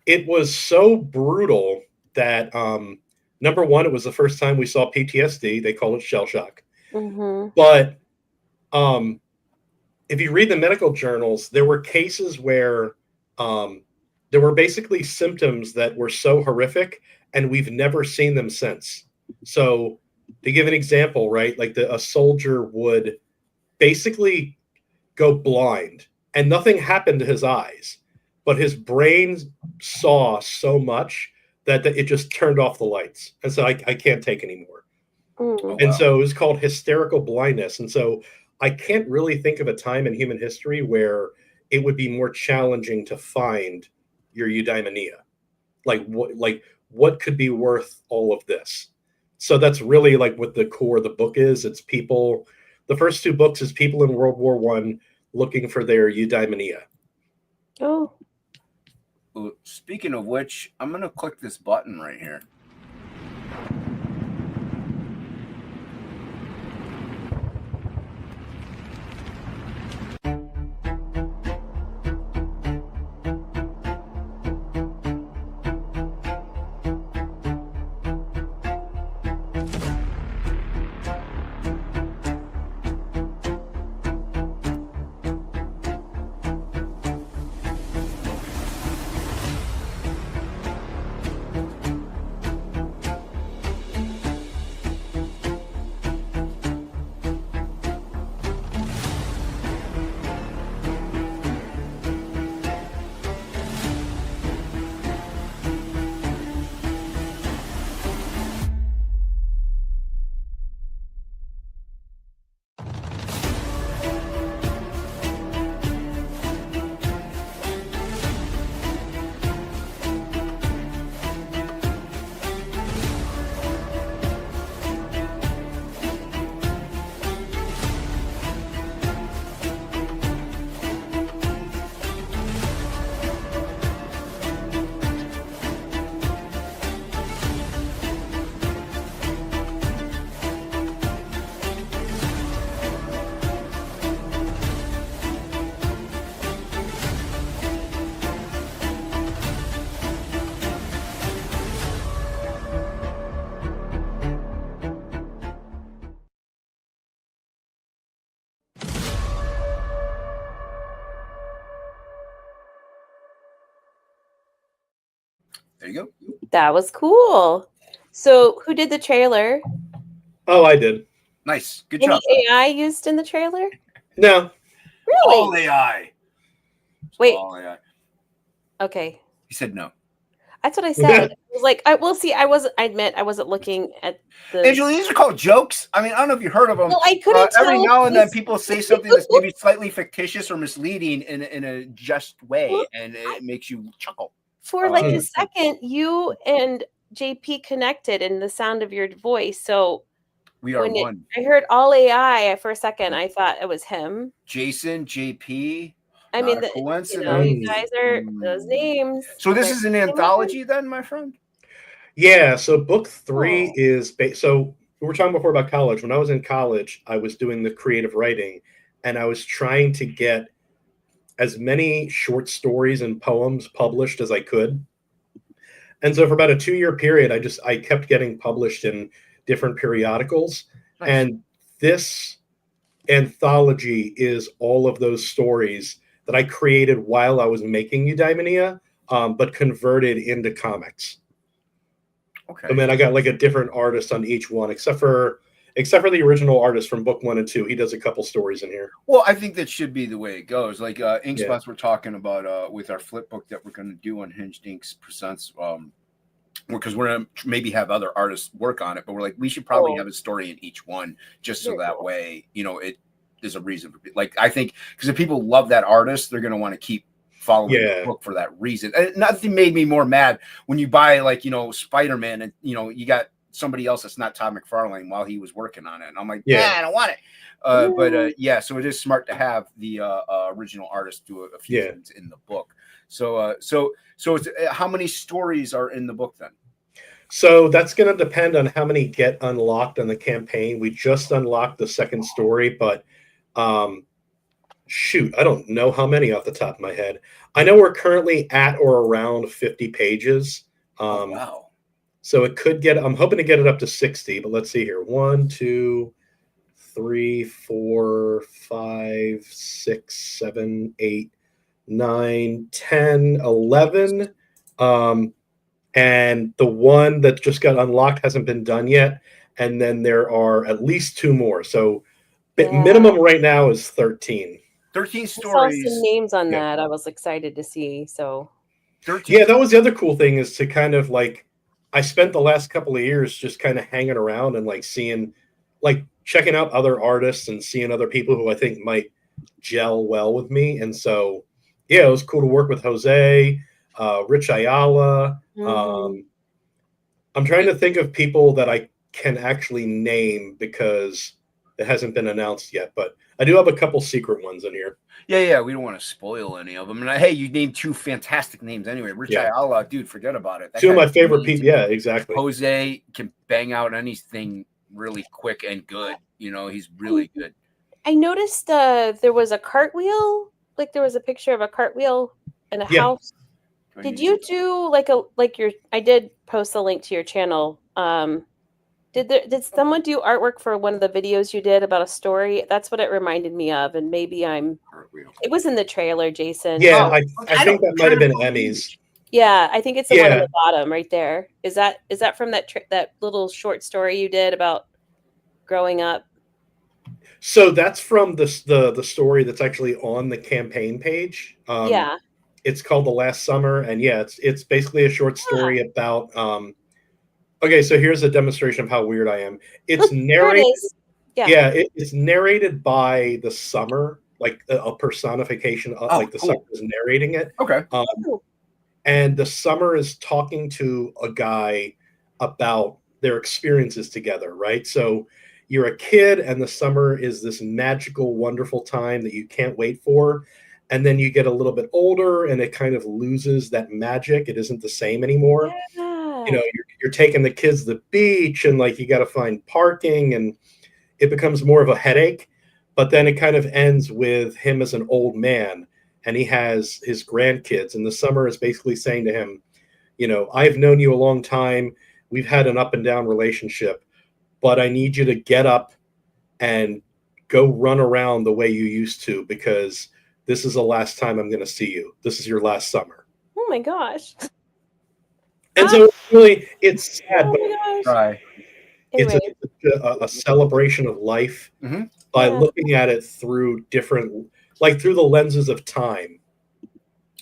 it was so brutal that, number one, it was the first time we saw PTSD. They call it shell shock. Mm-hmm. But if you read the medical journals, there were cases where there were basically symptoms that were so horrific, and we've never seen them since. So to give an example, right, a soldier would basically go blind, and nothing happened to his eyes, but his brain saw so much that it just turned off the lights. And so I can't take anymore. And so it was called hysterical blindness. And so I can't really think of a time in human history where it would be more challenging to find your eudaimonia. What could be worth all of this? So that's really what the core of the book is. It's people. The first two books is people in World War I looking for their eudaimonia. Oh. Well, speaking of which, I'm gonna click this button right here. There you go. That was cool. So, who did the trailer? Oh, I did. Nice. Good Any job. AI used in the trailer? No. Really? All AI. Wait. All AI. Okay. He said no. That's what I said. I was like, I admit I wasn't looking at the. Angela, these are called jokes. I mean, I don't know if you heard of them. Well, I couldn't tell. Every now and then, people say something that's maybe slightly fictitious or misleading in a just way, and it makes you chuckle. For like a second, you and JP connected in the sound of your voice. So we are one. I heard all AI for a second. I thought it was him. Jason, JP. I mean, you guys are those names. So this is an anthology, then, my friend. Yeah. So book 3 is so we were talking before about college. When I was in college, I was doing the creative writing, and I was trying to get as many short stories and poems published as I could. And so for about a 2-year period, I kept getting published in different periodicals. Nice. And this anthology is all of those stories that I created while I was making Eudaimonia, but converted into comics. Okay. And then I got like a different artist on each one, except for the original artist from book 1 and 2. He does a couple stories in here. Well, I think that should be the way it goes. Like Inkspots, we're talking about with our flip book that we're going to do on Hinged Inks Presents, because we're going to maybe have other artists work on it, but we're like, we should probably have a story in each one, just so that way, it is a reason for, like, I think, because if people love that artist, they're going to want to keep following the book for that reason. And nothing made me more mad when you buy, like, Spider-Man, and you got somebody else that's not Todd McFarlane while he was working on it, and I'm like, I don't want it. But so it is smart to have the original artist do a few things in the book. So it's, how many stories are in the book then? So that's going to depend on how many get unlocked on the campaign. We just unlocked the second story, but shoot, I don't know how many off the top of my head. I know we're currently at or around 50 pages. Wow. So it could get, I'm hoping to get it up to 60, but let's see here. 1, 2, 3, 4, 5, 6, 7, 8, 9, 10, 11. And the one that just got unlocked hasn't been done yet. And then there are at least 2 more. So minimum right now is 13. 13 stories. I saw some names on that. I was excited to see. So 13. Yeah, that was the other cool thing, is to kind of like, I spent the last couple of years just kind of hanging around and like seeing, like checking out other artists and seeing other people who I think might gel well with me. And so, yeah, it was cool to work with Jose, Rich Ayala. I'm trying to think of people that I can actually name, because It hasn't been announced yet, but I do have a couple secret ones in here. Yeah. We don't want to spoil any of them. And hey, you named two fantastic names anyway. Rich Ayala, dude, forget about it. That two of my guy's favorite amazing. people. Yeah, exactly. Jose can bang out anything really quick and good. You know, he's really good. I noticed there was a cartwheel. Like there was a picture of a cartwheel in a house. Did you do I did post a link to your channel. Did someone do artwork for one of the videos you did about a story? That's what it reminded me of, and maybe it was in the trailer, Jason. Yeah, I think that might have been Emmy's. Yeah, I think it's the one on the bottom right there. Is that from that little short story you did about growing up? So that's from the story that's actually on the campaign page. It's called The Last Summer, and it's basically a short story about. Okay, so here's a demonstration of how weird I am. It's narrated. It's narrated by the summer, like a personification of the summer is narrating it. Okay. And the summer is talking to a guy about their experiences together, right? So you're a kid, and the summer is this magical, wonderful time that you can't wait for. And then you get a little bit older, and it kind of loses that magic. It isn't the same anymore. Yeah. You know, you're taking the kids to the beach, and like you got to find parking, and it becomes more of a headache. But then it kind of ends with him as an old man, and he has his grandkids. And the summer is basically saying to him, you know, I've known you a long time. We've had an up and down relationship, but I need you to get up and go run around the way you used to, because this is the last time I'm going to see you. This is your last summer. Oh my gosh. And so really, it's sad, but anyway. it's a celebration of life by looking at it through different, like through the lenses of time.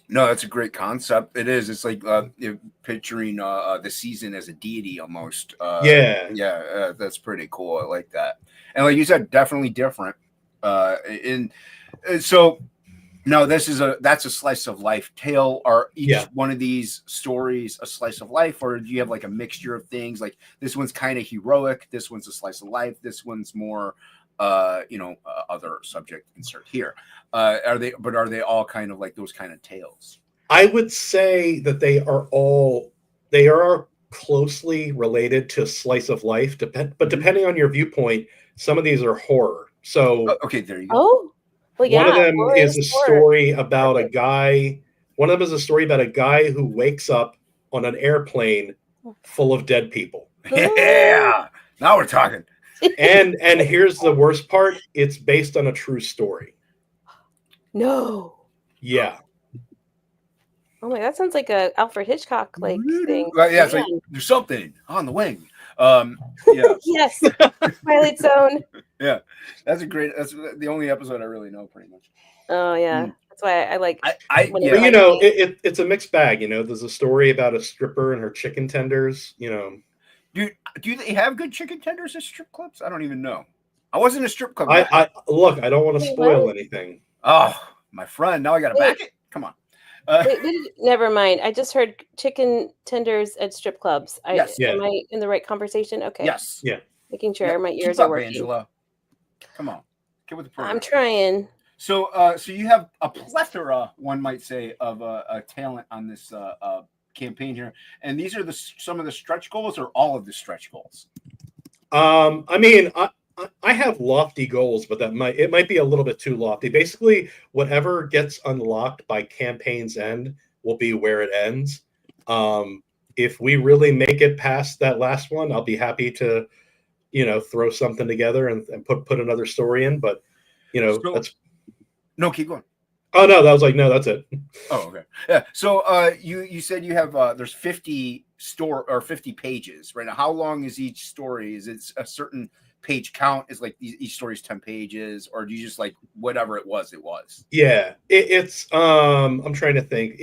No, that's a great concept. It is. It's like picturing the season as a deity almost. That's pretty cool. I like that. And like you said, definitely different. So no, that's a slice of life tale. Are each one of these stories a slice of life, or do you have like a mixture of things? Like this one's kind of heroic, this one's a slice of life, this one's more other subject insert here. Are they all kind of like those kind of tales? I would say that they are closely related to slice of life, but depending on your viewpoint, some of these are horror. So okay, there you go. Oh. Well, one of them is a story about a guy. One of them is a story about a guy who wakes up on an airplane full of dead people. Yeah, now we're talking. And here's the worst part: it's based on a true story. No. Yeah. Oh my, that sounds like a Alfred Hitchcock like thing. Yeah, it's like there's something on the wing. Yes. Twilight Zone. Yeah, that's the only episode I really know, pretty much. Oh yeah, that's why I like. It's a mixed bag. You know, there's a story about a stripper and her chicken tenders. You know, do they have good chicken tenders at strip clubs? I don't even know. I wasn't a strip club. I look. I don't want to spoil anything. Oh, my friend, now I got to back it. Come on. Never mind. I just heard chicken tenders at strip clubs. Yes. Am I in the right conversation? Okay. Yes. Yeah. Making sure my ears are working. Angela. Come on. Get with the program. I'm trying. So you have a plethora, one might say, of talent on this campaign here, and these are some of the stretch goals, or all of the stretch goals. I mean, I have lofty goals, but it might be a little bit too lofty. Basically, whatever gets unlocked by campaign's end will be where it ends. If we really make it past that last one, I'll be happy to, throw something together and put another story in. But that's no, keep going. Oh no, that was like no, that's it. Oh okay, yeah. So you said you have there's 50 pages right now. How long is each story? Is it a certain page count? Is like each story's 10 pages, or do you just like whatever it was? Yeah, it's I'm trying to think.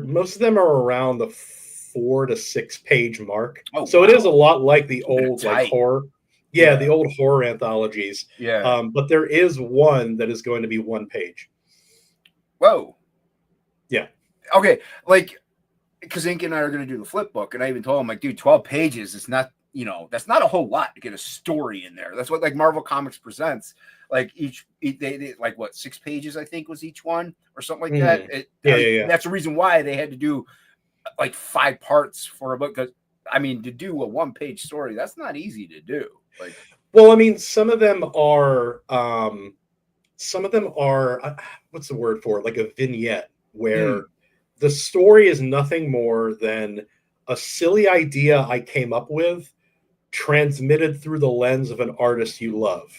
Most of them are around the 4 to 6 page mark. Oh, so wow. It is a lot like the old like horror. Yeah, the old horror anthologies. Yeah. But there is one that is going to be 1 page. Whoa. Yeah. Okay, like because Ink and I are going to do the flip book, and I even told him like, dude, 12 pages is not you know, that's not a whole lot to get a story in there. That's what like Marvel Comics Presents. Like they like what 6 pages I think was each one or something like that. That's the reason why they had to do like 5 parts for a book. Because I mean, to do a 1-page story, that's not easy to do. Like, well, I mean, some of them are what's the word for it? Like a vignette where the story is nothing more than a silly idea I came up with transmitted through the lens of an artist you love.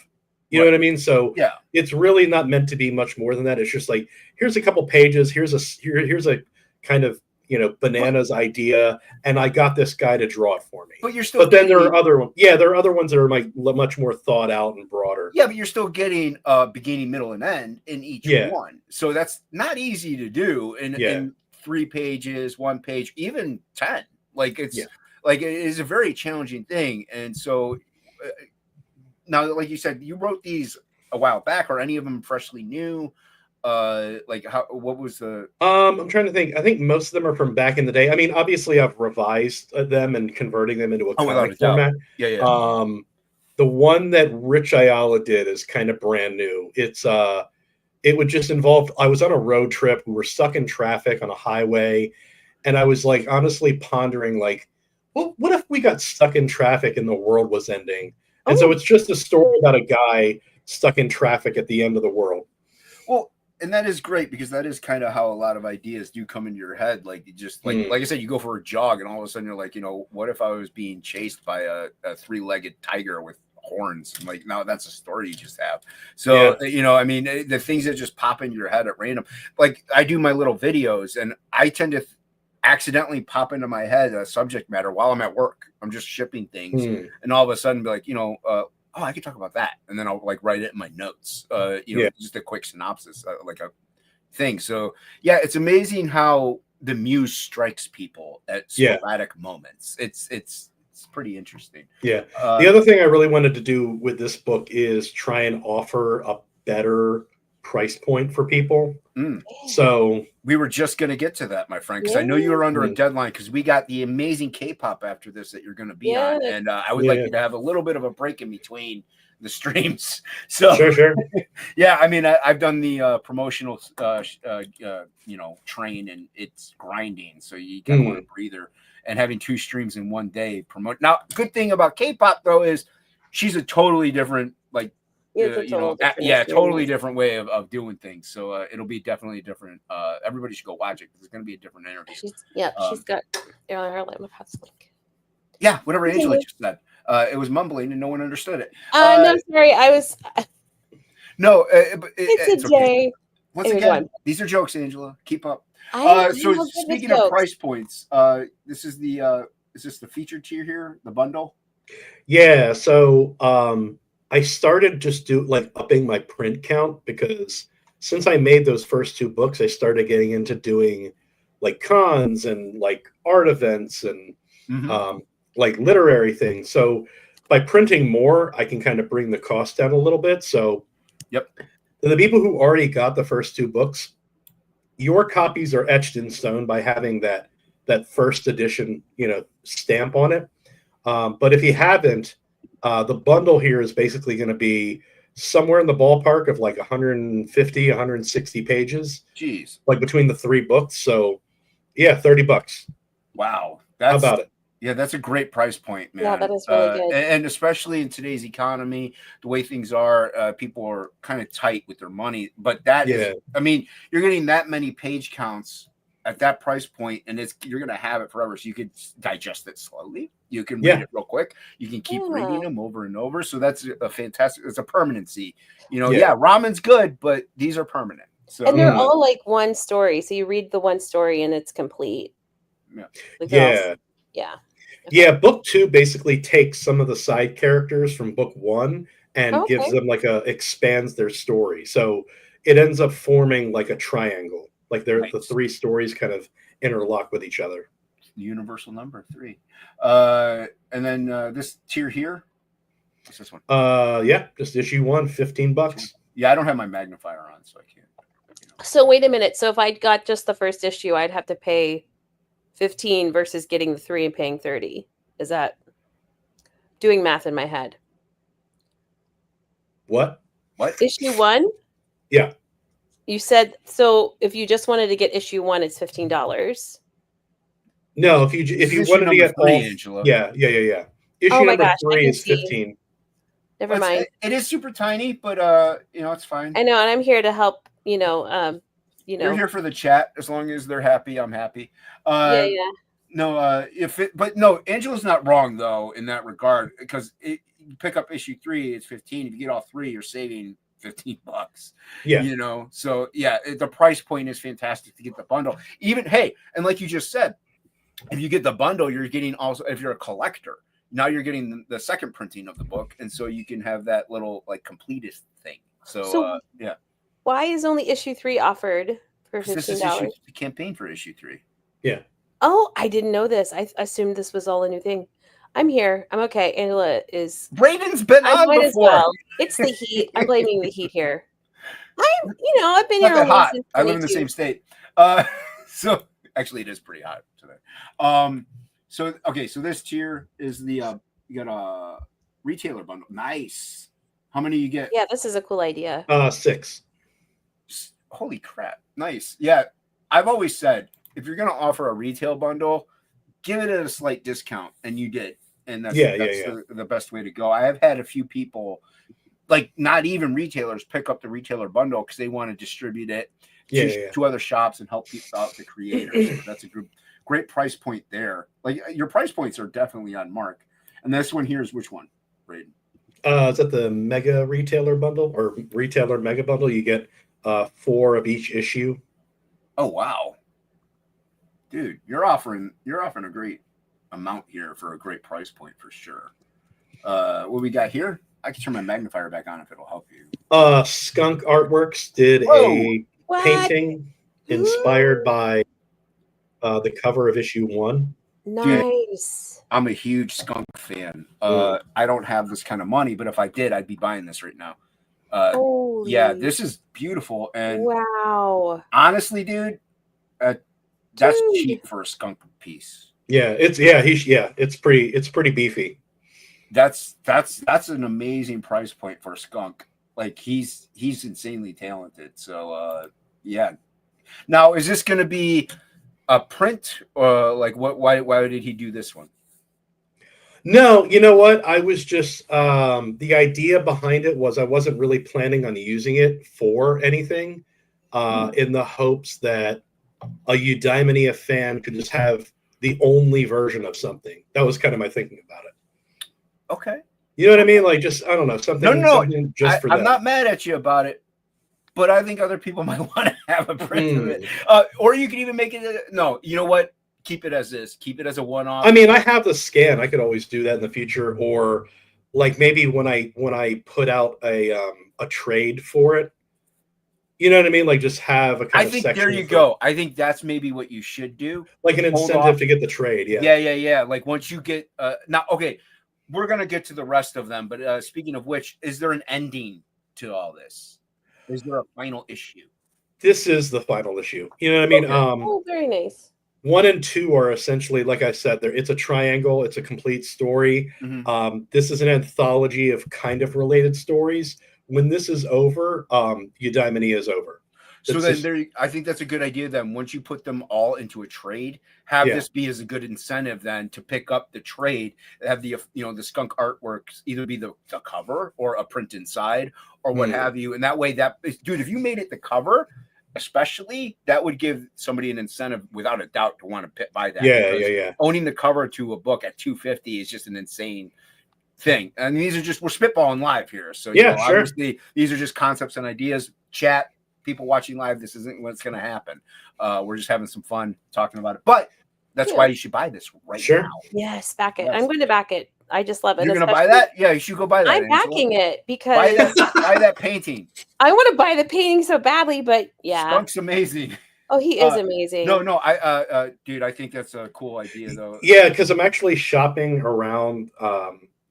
You know what I mean? So it's really not meant to be much more than that. It's just like, here's a couple pages. Here's a kind of, you know, bananas idea, and I got this guy to draw it for me. But you're still. But then there are other ones. Yeah, there are other ones that are like much more thought out and broader. Yeah, but you're still getting beginning, middle, and end in each one. So that's not easy to do in 3 pages, 1 page, even 10. Like it's like it is a very challenging thing. And so now, like you said, you wrote these a while back. Are any of them freshly new? Like what was the I'm trying to think. I think most of them are from back in the day. I mean, obviously I've revised them and converting them into a comic format. The one that Rich Ayala did is kind of brand new. It would just involve, I was on a road trip, we were stuck in traffic on a highway, and I was like honestly pondering like, well, what if we got stuck in traffic and the world was ending? And so it's just a story about a guy stuck in traffic at the end of the world. Well, and that is great because that is kind of how a lot of ideas do come into your head. Like you just like I said, you go for a jog and all of a sudden you're like, you know, what if I was being chased by a 3-legged tiger with horns? I'm like, no, that's a story you just have. So you know, I mean, the things that just pop into your head at random. Like I do my little videos and I tend to accidentally pop into my head a subject matter while I'm at work. I'm just shipping things and all of a sudden be like, you know, oh, I could talk about that. And then I'll like write it in my notes, you know, just a quick synopsis, like a thing. So yeah, it's amazing how the muse strikes people at sporadic moments. It's pretty interesting. Yeah. The other thing I really wanted to do with this book is try and offer a better price point for people. So we were just going to get to that, my friend, because I know you were under a deadline because we got the amazing K-pop after this that you're going to be on. And I would like you to have a little bit of a break in between the streams. So sure. Yeah, I mean, I've done the promotional, you know, train, and it's grinding. So you kind of want a breather. And having 2 streams in one day promote. Now, good thing about K-pop though is she's a totally different, like, totally different way of doing things. So it'll be definitely different. Everybody should go watch it because it's going to be a different interview. She's got her yeah, whatever Angela just said. It was mumbling and no one understood it. No, sorry, I was. No, it's a day. Okay. Once again, these are jokes, Angela. Keep up. So speaking of price points, is this the featured tier here, the bundle? Yeah. So I started just upping my print count because since I made those first 2 books, I started getting into doing like cons and like art events and like literary things. So by printing more, I can kind of bring the cost down a little bit. So the people who already got the first 2 books, your copies are etched in stone by having that first edition, you know, stamp on it. But if you haven't, the bundle here is basically going to be somewhere in the ballpark of like 150, 160 pages. Jeez. Like between the 3 books. So yeah, $30. Wow. How about it? Yeah, that's a great price point, man. Yeah, that is really good. And especially in today's economy, the way things are, people are kind of tight with their money. But that is, I mean, you're getting that many page counts at that price point, and you're going to have it forever. So you could digest it slowly. You can read it real quick. You can keep reading them over and over. So that's a fantastic. It's a permanency. You know, ramen's good, but these are permanent. So and they're all like one story. So you read the one story and it's complete. Yeah, book 2 basically takes some of the side characters from book 1 and gives them expands their story. So it ends up forming like a triangle. Like the 3 stories kind of interlock with each other. Universal number 3. And then this tier here. What's this one? Just issue 1, $15. Yeah, I don't have my magnifier on, so I can't. You know. So wait a minute. So if I got just the first issue, I'd have to pay $15 versus getting the 3 and paying $30. Is that? doing math in my head. What? Issue 1? Yeah. You said, so if you just wanted to get issue 1, it's $15. No, if you wanted to get 3, all, Angela. yeah. Issue Oh my number gosh, I 3 can is see. 15. Never mind. It is super tiny, but it's fine. I know, and I'm here to help. You're here for the chat. As long as they're happy, I'm happy. Yeah. No, no, Angela's not wrong though in that regard, because you pick up issue 3, it's 15. If you get all 3, you're saving $15. Yeah. So yeah, the price point is fantastic to get the bundle. Even and like you just said, if you get the bundle, you're getting also, if you're a collector, now you're getting the second printing of the book, and so you can have that little like completist thing. So yeah. Why is only issue 3 offered for $15? This is the campaign for issue 3. Yeah. Oh, I didn't know this. I assumed this was all a new thing. I'm here. I'm okay. Angela is. Raiden's been on before. As well. It's the heat. I'm blaming the heat here. I've been here hot. Since I live in the same state. So actually, it is pretty hot today. So this tier is the you got a retailer bundle. Nice. How many you get? Yeah, this is a cool idea. 6. Holy crap. Nice. Yeah. I've always said, if you're going to offer a retail bundle, give it at a slight discount. And you did. And that's the best way to go. I have had a few people, like not even retailers, pick up the retailer bundle because they want to distribute it to other shops and help people out, the creators. So that's a great price point there. Like your price points are definitely on mark. And this one here is which one, Raiden? Is that the mega retailer bundle or retailer mega bundle? You get 4 of each issue. Oh wow, dude, you're offering a great amount here for a great price point for sure. What we got here? I can turn my magnifier back on if it'll help you. Skunk Artworks did a painting inspired by the cover of issue 1. Nice. Dude, I'm a huge Skunk fan. I don't have this kind of money, but if I did, I'd be buying this right now. Yeah, this is beautiful. And wow, honestly, dude, that's cheap for a Skunk piece. Yeah, it's pretty beefy. That's an amazing price point for a Skunk. Like he's insanely talented. So yeah. Now, is this going to be a print or like what? Why did he do this one? No, you know what? I was just the idea behind it was I wasn't really planning on using it for anything, in the hopes that a Eudaimonia fan could just have the only version of something. That was kind of my thinking about it. Okay. You know what I mean? Like just, I don't know, something. No, something just for I'm them. not mad at you about it, but I think other people might want to have a print of it. Or you could even make it. No, you know what? Keep it as is. Keep it as a one-off. I mean, I have the scan. I could always do that in the future, or like maybe when I put out a trade for it. You know what I mean? Like just have a kind of section. There you go. I think that's maybe what you should do. Like an incentive to get the trade. Yeah. Like once you get now, okay, we're gonna get to the rest of them. But speaking of which, is there an ending to all this? Is there a final issue? This is the final issue. You know what I mean? Okay. Very nice. 1 and 2 are essentially, like I said, it's a triangle. It's a complete story. Mm-hmm. This is an anthology of kind of related stories. When this is over, Eudaimonia is over. So then I think that's a good idea. Then once you put them all into a trade, have this be as a good incentive then to pick up the trade, have the the Skunk artworks either be the cover or a print inside or what have you. And that way dude, if you made it the cover, especially, that would give somebody an incentive without a doubt to want to buy that. Yeah. Owning the cover to a book at $250 is just an insane thing. And we're spitballing live here. So obviously these are just concepts and ideas. Chat, people watching live, this isn't what's going to happen. We're just having some fun talking about it. But that's why you should buy this right now. Yes, back it. Yes. I'm going to back it. I just love it. You're going to buy that? Yeah, you should go buy that. I'm backing it because buy that painting. I want to buy the painting so badly, but yeah. Skunk's amazing. Oh, he is amazing. No, dude, I think that's a cool idea though. Yeah, because I'm actually shopping around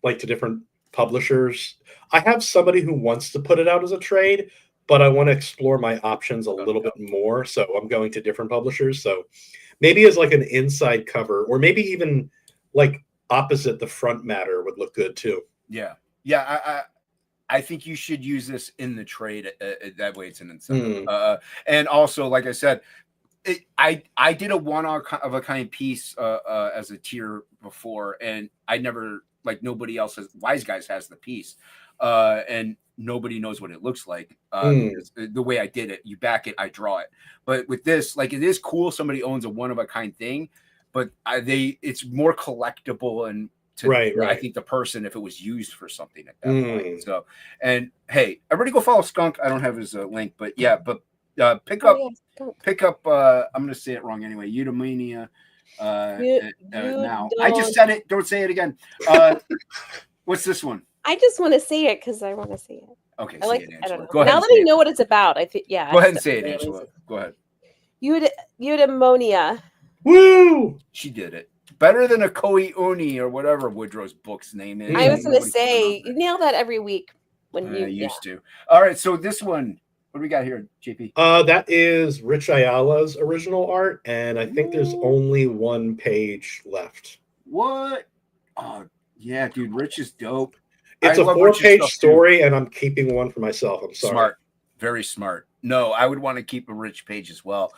like to different publishers. I have somebody who wants to put it out as a trade, but I want to explore my options a little bit more. So I'm going to different publishers. So maybe as like an inside cover, or maybe even like opposite the front matter would look good too. Yeah. I think you should use this in the trade. That way it's an incentive. And also, like I said, I did a one of a kind piece as a tier before, and I never, like, nobody else has. Wise Guys has the piece, and nobody knows what it looks like. The way I did it, you back it, I draw it. But with this, like, it is cool. Somebody owns a one of a kind thing, but it's more collectible and. Right. I think the person, if it was used for something at that point. So, and hey, everybody go follow Skunk. I don't have his link, but yeah, but pick up. I'm going to say it wrong anyway. Eudaimonia. Now I just said it. Don't say it again. What's this one? I just want to see it because I want to see it. Okay, I like. It, I don't know. Go ahead now that I know what it's about, I think. Yeah. Go ahead and say it, Angela. Go ahead. Eudaimonia. Woo! She did it. Better than a Koi Uni or whatever Woodrow's book's name is. I was going to say, you nail that every week when you used to. All right, so this one, what do we got here, JP? That is Rich Ayala's original art, and I think there's only one page left. What? Oh, yeah, dude, Rich is dope. It's a 4-page story, and I'm keeping one for myself. I'm sorry. Smart. Very smart. No, I would want to keep a Rich page as well.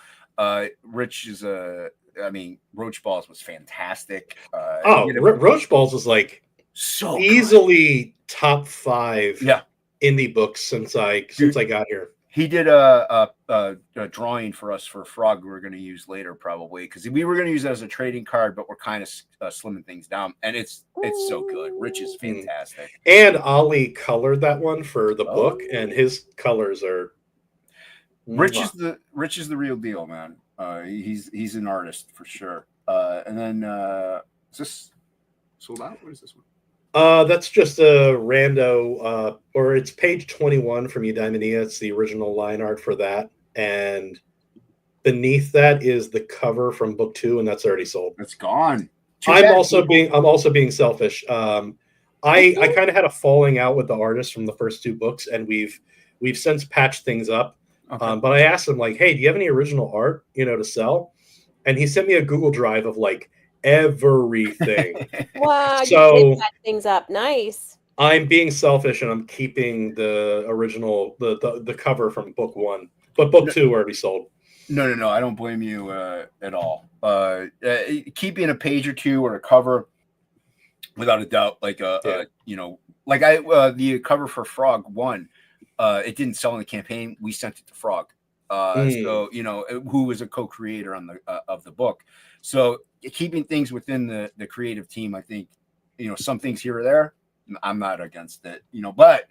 Rich is Roach Balls was fantastic. Roach Balls was like so easily top 5 indie books since I got here. He did a drawing for us for Frog we're going to use later probably because we were going to use it as a trading card, but we're kind of slimming things down, and it's so good. Rich is fantastic. And Ollie colored that one for the book, and his colors are. Rich is the real deal, man. He's an artist for sure. And then is this sold out? What is this one? That's just a rando, or it's page 21 from Eudaimonia. It's the original line art for that, and beneath that is the cover from book 2, and that's already sold. It's gone. I'm also being selfish. I kind of had a falling out with the artist from the first 2 books, and we've since patched things up. Okay. But I asked him, like, hey, do you have any original art, to sell? And he sent me a Google Drive of like everything. Wow, so you did patch things up. Nice. I'm being selfish and I'm keeping the original, the cover from book 1, but book 2 already sold. No, I don't blame you at all. Keeping a page or 2 or a cover, without a doubt, like the cover for Frog 1. It didn't sell in the campaign. We sent it to Frog. So, who was a co-creator on of the book. So keeping things within the creative team, I think, some things here or there, I'm not against it, but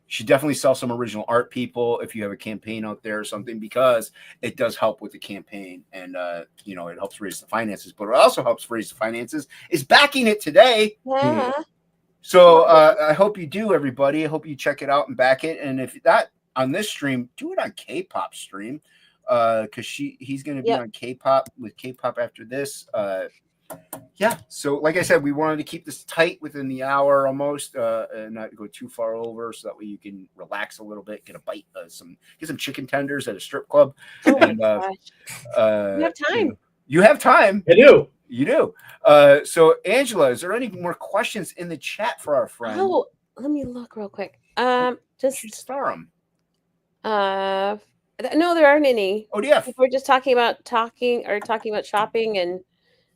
should definitely sell some original art, people, if you have a campaign out there or something, because it does help with the campaign and, it helps raise the finances, but it also helps raise the finances is backing it today. Yeah. So I hope you do, everybody. I hope you check it out and back it. And if that on this stream, do it on K-pop stream, because he's going to be on K-pop with K-pop after this. So like I said, we wanted to keep this tight within the hour almost, and not go too far over, so that way you can relax a little bit, get a bite, get some chicken tenders at a strip club. Oh my gosh! You have time. You have time. I do. You do. So Angela, is there any more questions in the chat for our friend? Oh, let me look real quick. Just star them. No, there aren't any. Oh, yeah. We're just talking about shopping and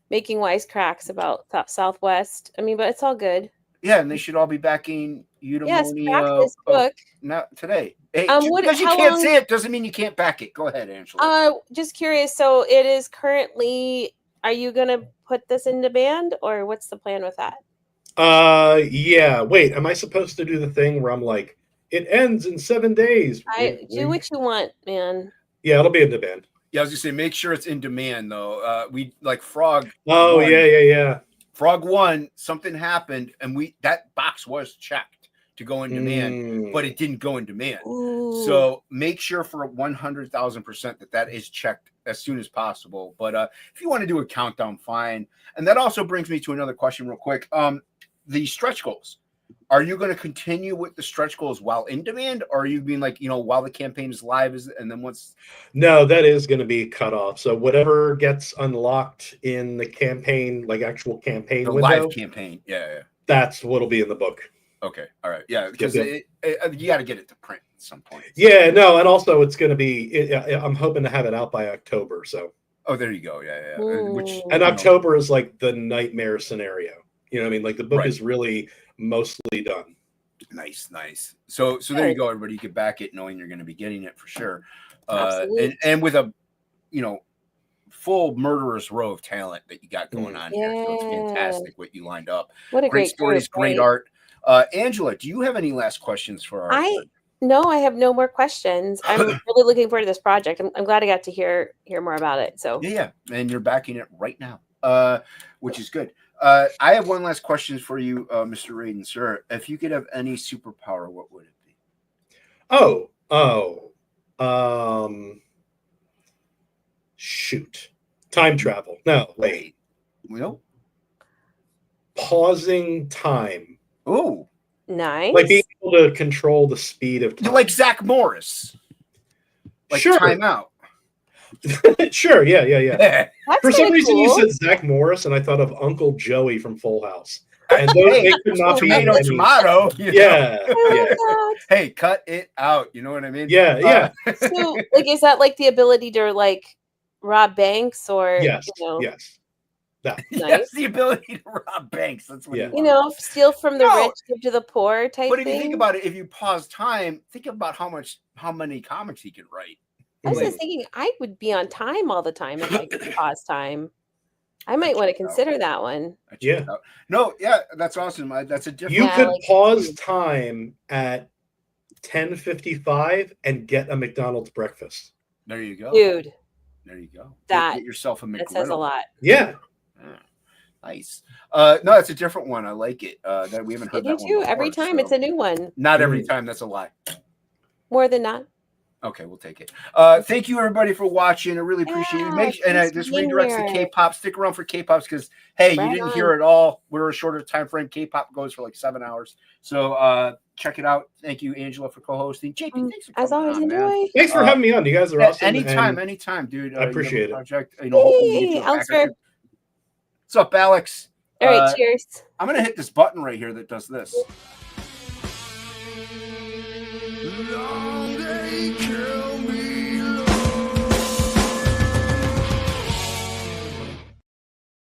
making wisecracks about Southwest. I mean, but it's all good. Yeah, and they should all be backing Eudaimonia. Yes, back this book. Not today. Hey, because you can't say it doesn't mean you can't back it. Go ahead, Angela. Just curious. So it is currently. Are you gonna put this in demand, or what's the plan with that? Yeah. Wait, am I supposed to do the thing where I'm like, it ends in 7 days? Do what you want, man. Yeah, it'll be in demand. Yeah, I was gonna say, make sure it's in demand though. We like Frog. Oh, yeah. Frog 1, something happened, and that box was checked to go in demand, but it didn't go in demand. Ooh. So make sure for 100,000% that is checked as soon as possible. But if you want to do a countdown, fine. And that also brings me to another question real quick. The stretch goals. are you going to continue with the stretch goals while in demand, or are you being like, while the campaign is live, and then once? No, that is going to be cut off. So whatever gets unlocked in the campaign, like actual campaign window, live campaign, yeah, that's what'll be in the book. Okay, all right, yeah, because you got to get it to print at some point. Yeah, no, and also it's going to be. I'm hoping to have it out by October. So. Oh, there you go. Yeah. And October is like the nightmare scenario. You know what I mean? Like the book is really mostly done. Nice. So there you go, everybody. You can back it knowing you're going to be getting it for sure. And with a, full murderous row of talent that you got going on here. So it's fantastic what you lined up. What a great stories, great art. Angela, do you have any last questions for our No, I have no more questions. I'm really looking forward to this project. I'm glad I got to hear more about it. So yeah, and you're backing it right now, which is good. I have one last question for you, Mr. Raiden, sir. If you could have any superpower, what would it be? Shoot, time travel. No, wait. No. Pausing time. Oh. Nice. Like being able to control the speed of time. Like Zach Morris. Like sure. time out. Sure, yeah. For some reason you said Zach Morris and I thought of Uncle Joey from Full House. And they could not be tomato. Yeah. Hey, cut it out. You know what I mean? Yeah. So is that like the ability to rob banks or yes. That. Nice. The ability to rob banks. That's what steal from the rich, give to the poor type. But if you think about it, if you pause time, think about how many comics he could write. I was just thinking I would be on time all the time if I could pause time. I might want to consider that one. Yeah. No, yeah, that's awesome. That's a different. You could pause time at 10:55 and get a McDonald's breakfast. There you go, dude. There you go. Get yourself a McGriddle. That says a lot. Yeah. Nice. No, it's a different one. I like it. That we haven't heard that one before, every time it's a new one. Not every time. That's a lie. More than not. Okay, we'll take it. Thank you everybody for watching. I really appreciate it. And I just redirects to K-pop. Stick around for K-pops because you didn't hear it all. We're a shorter time frame. K-pop goes for like 7 hours. So check it out. Thank you, Angela, for co-hosting. JP, thanks for coming as always, on, man. Thanks for having me on. You guys are awesome. Anytime, dude. I appreciate it. Project, hey, Alistair. What's up, Alex? All right, cheers. I'm gonna hit this button right here that does this.